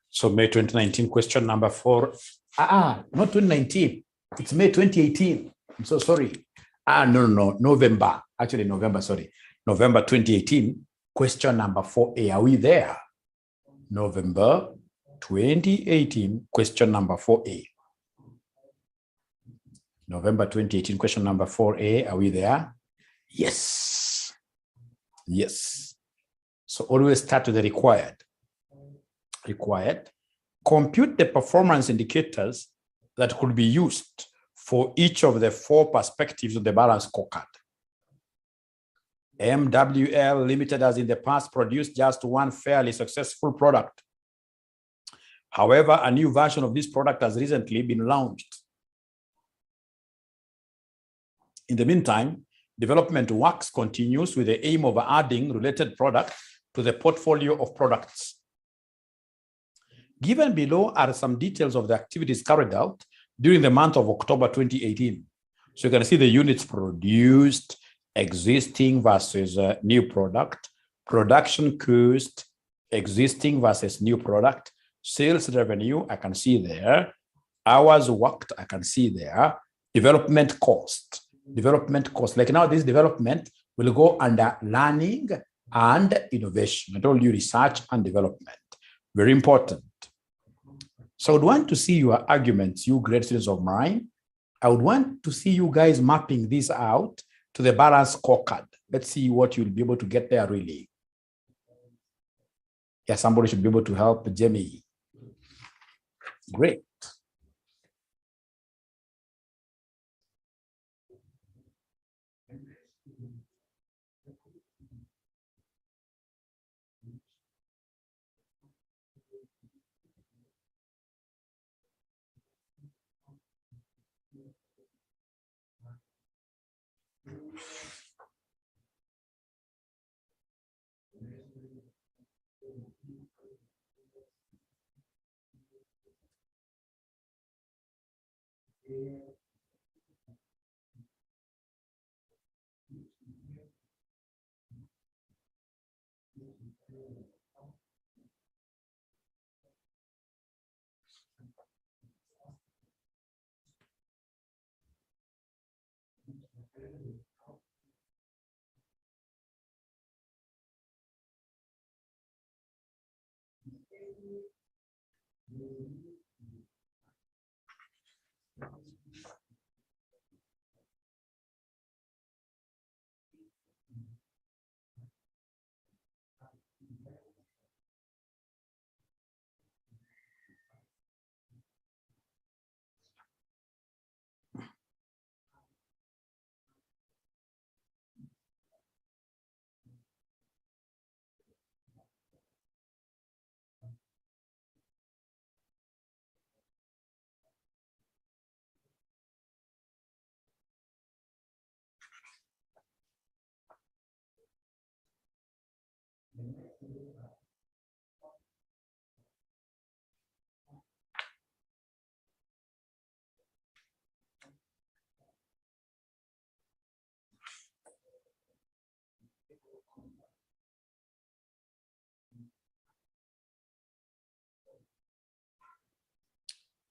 So May 2019, question number 4. Not 2019. It's May 2018. I'm so sorry. No, November. Actually, November, sorry. November 2018, question number 4A. Are we there? November 2018, question number 4A. November 2018, question number 4A. Are we there? Yes. Yes. So always start with the required. Compute the performance indicators that could be used for each of the 4 perspectives of the balance scorecard. MWL Limited has in the past produced just one fairly successful product. However, a new version of this product has recently been launched. In the meantime, development works continues with the aim of adding related products to the portfolio of products. Given below are some details of the activities carried out during the month of October 2018. So you can see the units produced, existing versus new product, production cost, existing versus new product, sales revenue, I can see there, hours worked, I can see there, development cost. Like now this development will go under learning and innovation. I told you research and development. Very important. So I would want to see your arguments, you great students of mine. I would want to see you guys mapping this out to the balance scorecard. Let's see what you'll be able to get there really. Yeah, somebody should be able to help Jamie. Great.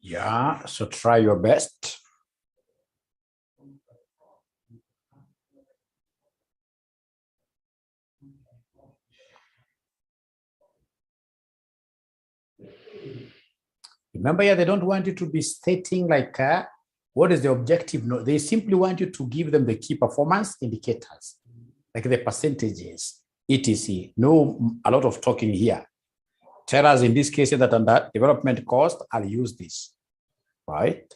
Yeah, so try your best. Remember here, they don't want you to be stating like, what is the objective? No, they simply want you to give them the key performance indicators, like the percentages, etc. No, a lot of talking here. Tell us in this case that under development cost, I'll use this, right?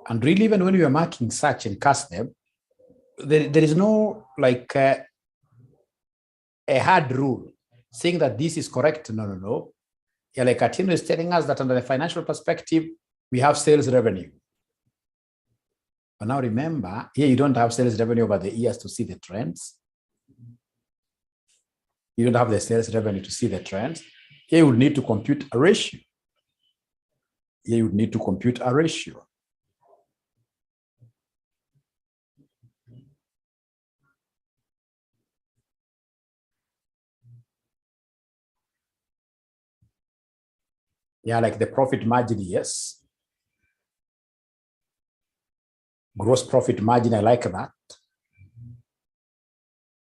And really, even when you are marking such and cast them, there is no like a hard rule saying that this is correct. No. Yeah, like Atino is telling us that under the financial perspective, we have sales revenue. But now remember, here you don't have sales revenue over the years to see the trends. You don't have the sales revenue to see the trends. Here you would need to compute a ratio. Here you would need to compute a ratio. Yeah, like the profit margin, yes. Gross profit margin, I like that.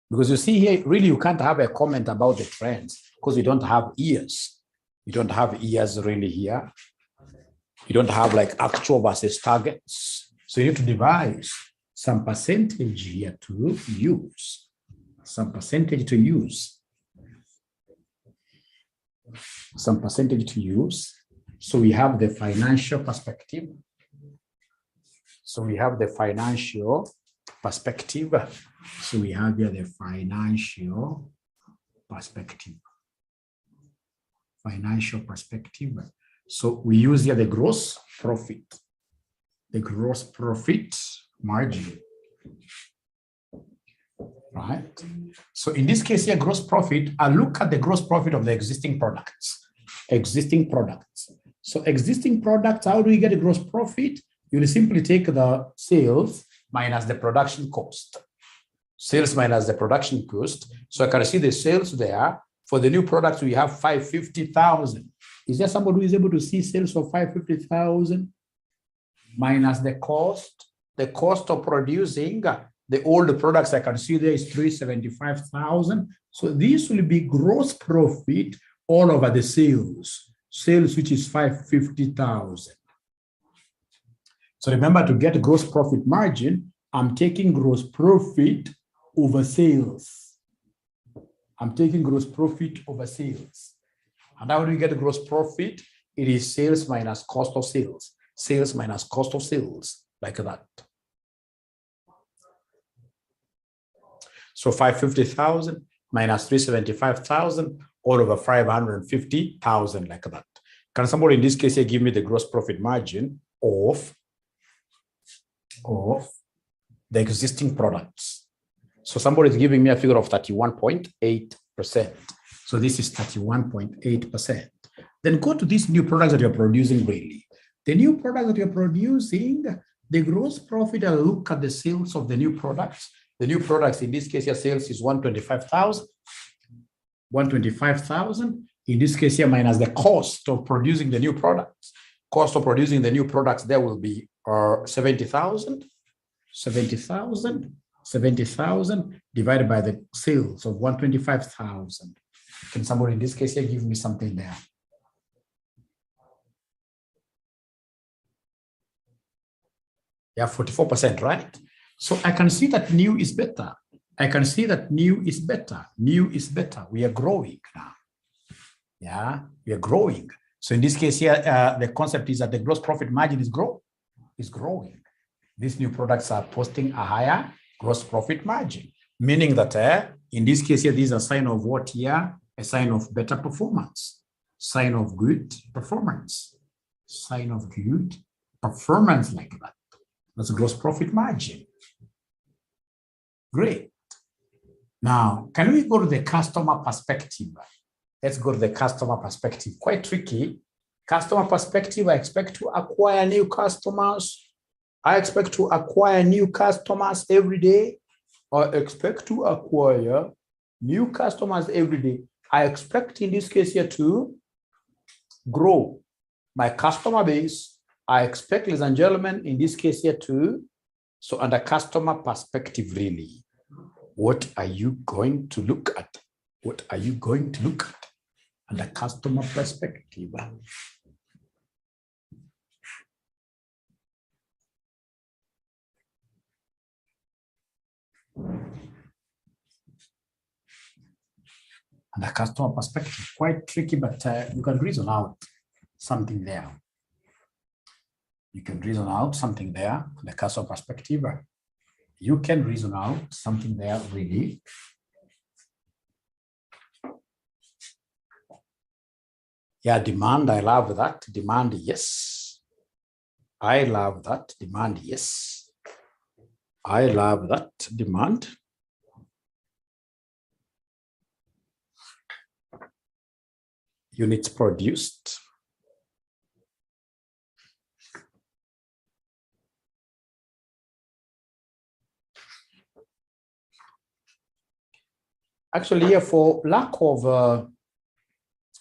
Because you see here, really, you can't have a comment about the trends because we don't have years. You don't have years really here. You don't have like actual versus targets. So you need to devise some percentage here to use. Some percentage to use. Some percentage to use. So we have the financial perspective. So we have the financial perspective. So we have here the financial perspective. Financial perspective. So we use here the gross profit. The gross profit margin. Right? So in this case here, gross profit, I look at the gross profit of the existing products. Existing products. So existing products, how do we get a gross profit? You will simply take the sales minus the production cost. Sales minus the production cost. So I can see the sales there. For the new products, we have 550,000. Is there somebody who is able to see sales of 550,000 minus the cost? The cost of producing the old products I can see there is 375,000. So this will be gross profit all over the sales. Sales, which is 550,000. So remember, to get gross profit margin, I'm taking gross profit over sales. I'm taking gross profit over sales. And how do we get gross profit? It is sales minus cost of sales. Sales minus cost of sales, like that. So 550,000 minus 375,000 all over 550,000, like that. Can somebody in this case here give me the gross profit margin of the existing products? So somebody is giving me a figure of 31.8%. So this is 31.8%. Then go to these new products that you're producing really. The new products that you're producing, the gross profit, I'll look at the sales of the new products. The new products, in this case, your sales is 125,000. 125,000. In this case here, minus the cost of producing the new products. Cost of producing the new products, there will be 70,000. 70,000 divided by the sales of 125,000. Can somebody in this case here give me something there? Yeah, 44%, right? So I can see that new is better. I can see that new is better. New is better. We are growing now. Yeah, we are growing. So in this case here, the concept is that the gross profit margin is growing. These new products are posting a higher gross profit margin, meaning that in this case here, this is a sign of what here? A sign of better performance, sign of good performance. Sign of good performance like that. That's gross profit margin. Great. Now, can we go to the customer perspective? Let's go to the customer perspective. Quite tricky. Customer perspective, I expect to acquire new customers. I expect to acquire new customers every day. I expect to acquire new customers every day. I expect in this case here to grow my customer base. I expect, ladies and gentlemen, in this case here to, so under customer perspective, really, what are you going to look at? What are you going to look at under customer perspective? And the customer perspective, quite tricky, but you can reason out something there. You can reason out something there, the customer perspective. You can reason out something there, really. Yeah, demand, I love that. Demand, yes. I love that. Demand, yes. I love that. Demand. Units produced. Actually, here, for lack of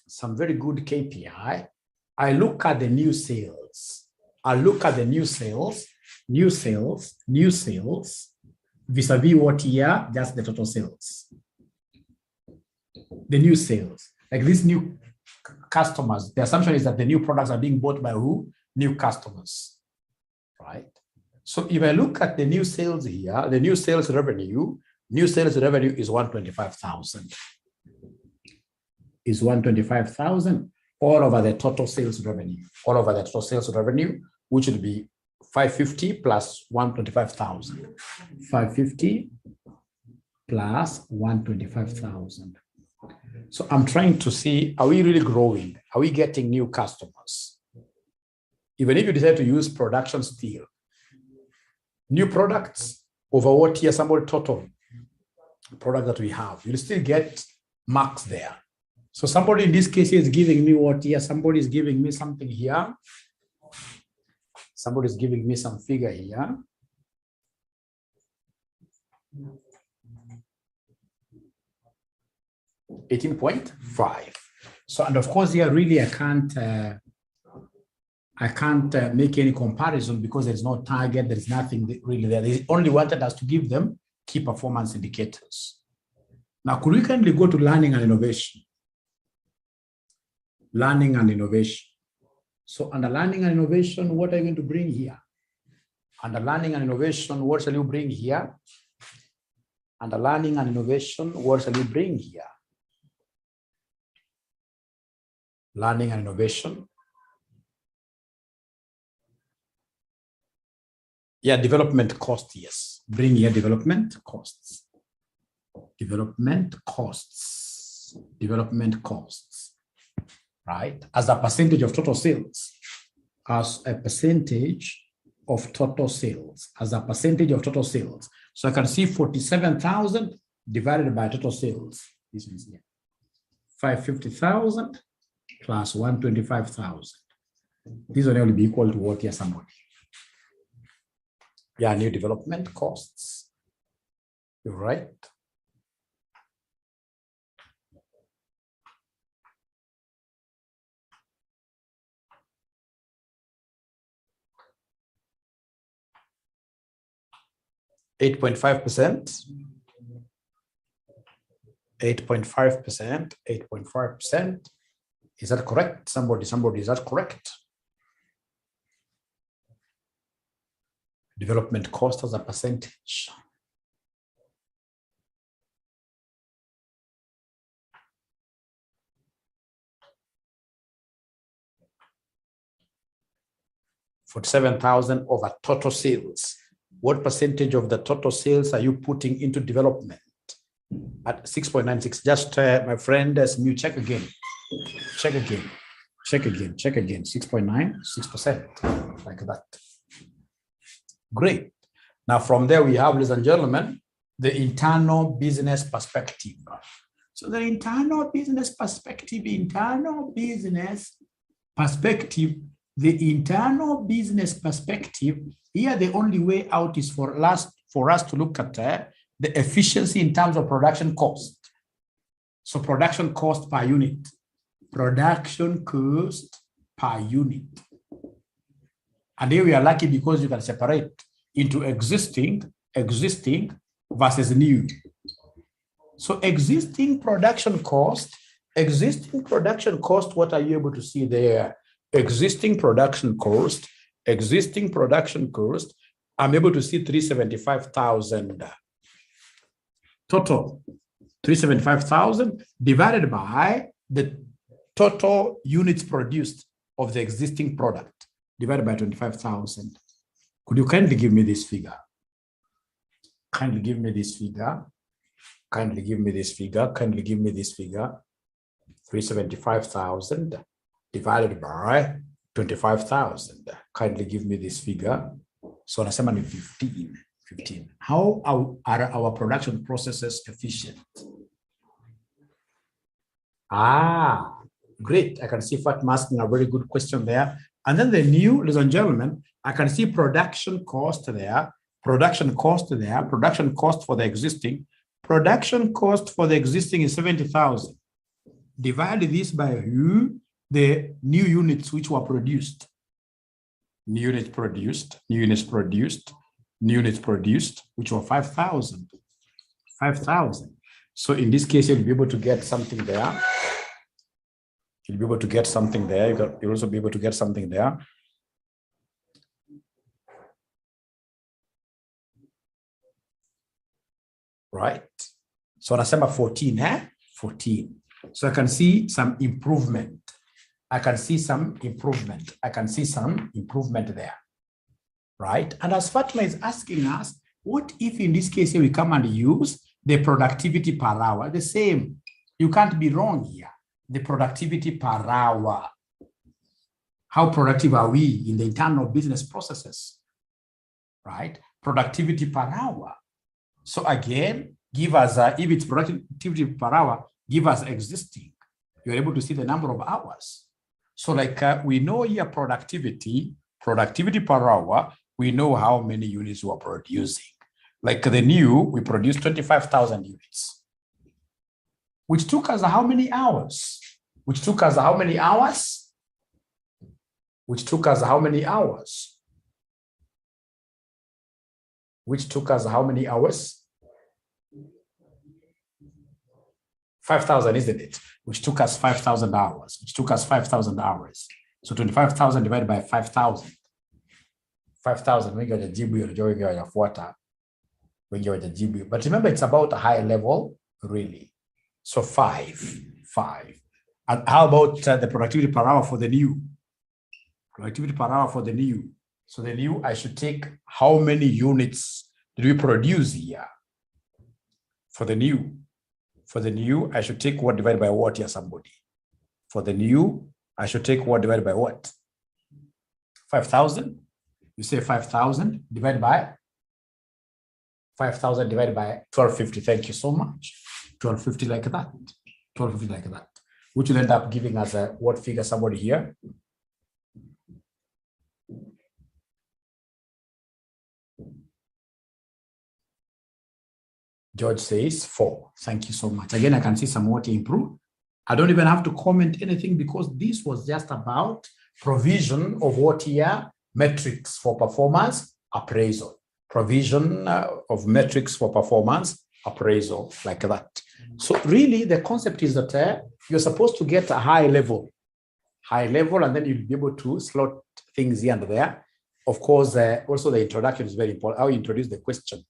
some very good KPI, I look at the new sales. I look at the new sales vis-a-vis what year? Just the total sales. The new sales, like these new customers, the assumption is that the new products are being bought by who? New customers, right? So if I look at the new sales here, the new sales revenue is 125,000. Is 125,000 all over the total sales revenue. All over the total sales revenue, which would be 550 plus 125,000. 550 plus 125,000. So I'm trying to see, are we really growing? Are we getting new customers? Even if you decide to use production still, new products over what year, somebody total product that we have, you'll still get marks there. So somebody in this case is giving me what here? Somebody is giving me something here. Somebody is giving me some figure here. $18.5. So, and of course here really I can't make any comparison because there's no target, there's nothing really there. They only wanted us to give them key performance indicators. Now, could we kindly go to learning and innovation? Learning and innovation. So under learning and innovation, what are you going to bring here? Under learning and innovation, what shall you bring here? Under learning and innovation, what shall you bring here? Learning and innovation. Yeah, development cost, yes. Bring here development costs. Development costs. Development costs. Right? As a percentage of total sales. As a percentage of total sales. As a percentage of total sales. So I can see 47,000 divided by total sales. This is here. 550,000 plus 125,000. These will only be equal to what here, somebody. Yeah, new development costs. You're right. %8.5%. 8.5%. 8.5%. Is that correct? Somebody, is that correct? Development cost as a percentage. $47,000 over total sales. What percentage of the total sales are you putting into development? At 6.96. Just my friend, you check again. Check again. check again, 6.9, 6%, like that. Great. Now from there we have, ladies and gentlemen, the internal business perspective. So the internal business perspective, the internal business perspective, here the only way out is for us to look at the efficiency in terms of production cost. So production cost per unit. Production cost per unit. And here we are lucky because you can separate into existing versus new. So existing production cost, what are you able to see there? Existing production cost, I'm able to see 375,000. Total, 375,000 divided by the total units produced of the existing product, divided by 25,000. Could you kindly give me this figure? Kindly give me this figure. 375,000 divided by 25,000. Kindly give me this figure. So nasema ni 15. How are our production processes efficient? Great. I can see Fatma asking a very good question there. And then the new, ladies and gentlemen, I can see production cost there. Production cost for the existing. Production cost for the existing is 70,000. Divide this by the new units which were produced. New units produced, which were 5,000. 5,000. So in this case, you'll be able to get something there. You'll also be able to get something there. Right. So nasema 14, 14. So I can see some improvement. I can see some improvement there. Right. And as Fatma is asking us, what if in this case we come and use the productivity per hour? The same. You can't be wrong here. The productivity per hour. How productive are we in the internal business processes? Right? Productivity per hour. So again, give us, if it's productivity per hour, give us existing. You're able to see the number of hours. So like we know here productivity per hour, we know how many units we're producing. Like the new, we produced 25,000 units. Which took us how many hours? Which took us how many hours? 5,000, isn't it? Which took us 5,000 hours. So 25,000 divided by 5,000. 5,000, wengi wajajibu hiyo, wengi wajafuata, wengi wajajibu. But remember, it's about a high level, really. So 5. And how about the productivity per hour for the new? Productivity per hour for the new. So the new, I should take how many units did we produce here? For the new, I should take what divided by what here, somebody? For the new, I should take what divided by what? 5,000. You say 5,000 divided by 5,000 divided by 1250. Thank you so much. 1250 like that. 1250 like that. Which will end up giving us a what figure, somebody here? George says 4. Thank you so much. Again, I can see somewhat improve. I don't even have to comment anything because this was just about provision of what here? Metrics for performance appraisal. Provision of metrics for performance appraisal, like that. So really the concept is that you're supposed to get a high level, and then you'll be able to slot things here and there. Of course, also the introduction is very important. How you introduce the question.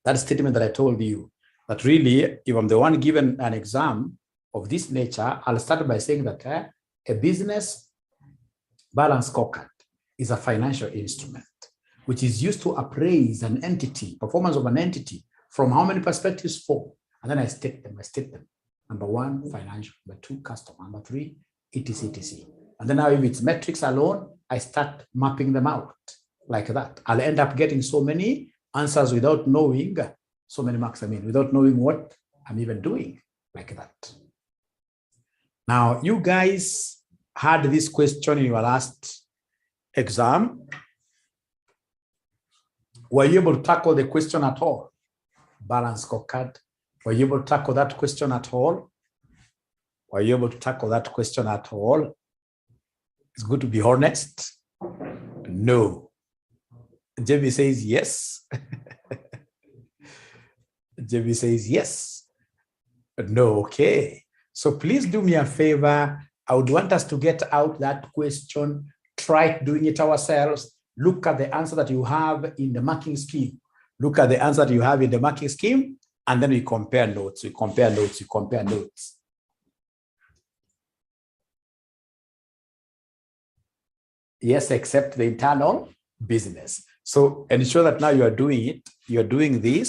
That statement that I told you, that really, if I'm the one given an exam of this nature, I'll start by saying that a business balance scorecard is a financial instrument, which is used to appraise an entity, performance of an entity, from how many perspectives? 4. And then I state them. Number 1, financial. Number 2, customer. Number 3, etc. And then now if it's metrics alone, I start mapping them out like that. I'll end up getting so many answers without knowing, so many marks, without knowing what I'm even doing, like that. Now, you guys had this question in your last exam. Were you able to tackle the question at all? Balance scorecard. Were you able to tackle that question at all? Were you able to tackle that question at all? It's good to be honest. No. JB says yes. JB says yes. No, okay. So please do me a favor. I would want us to get out that question, try doing it ourselves. Look at the answer that you have in the marking scheme. Look at the answer that you have in the marking scheme, and then we compare notes, we compare notes, we compare notes. Yes, except the internal business. So ensure that now you are doing it, you're doing this.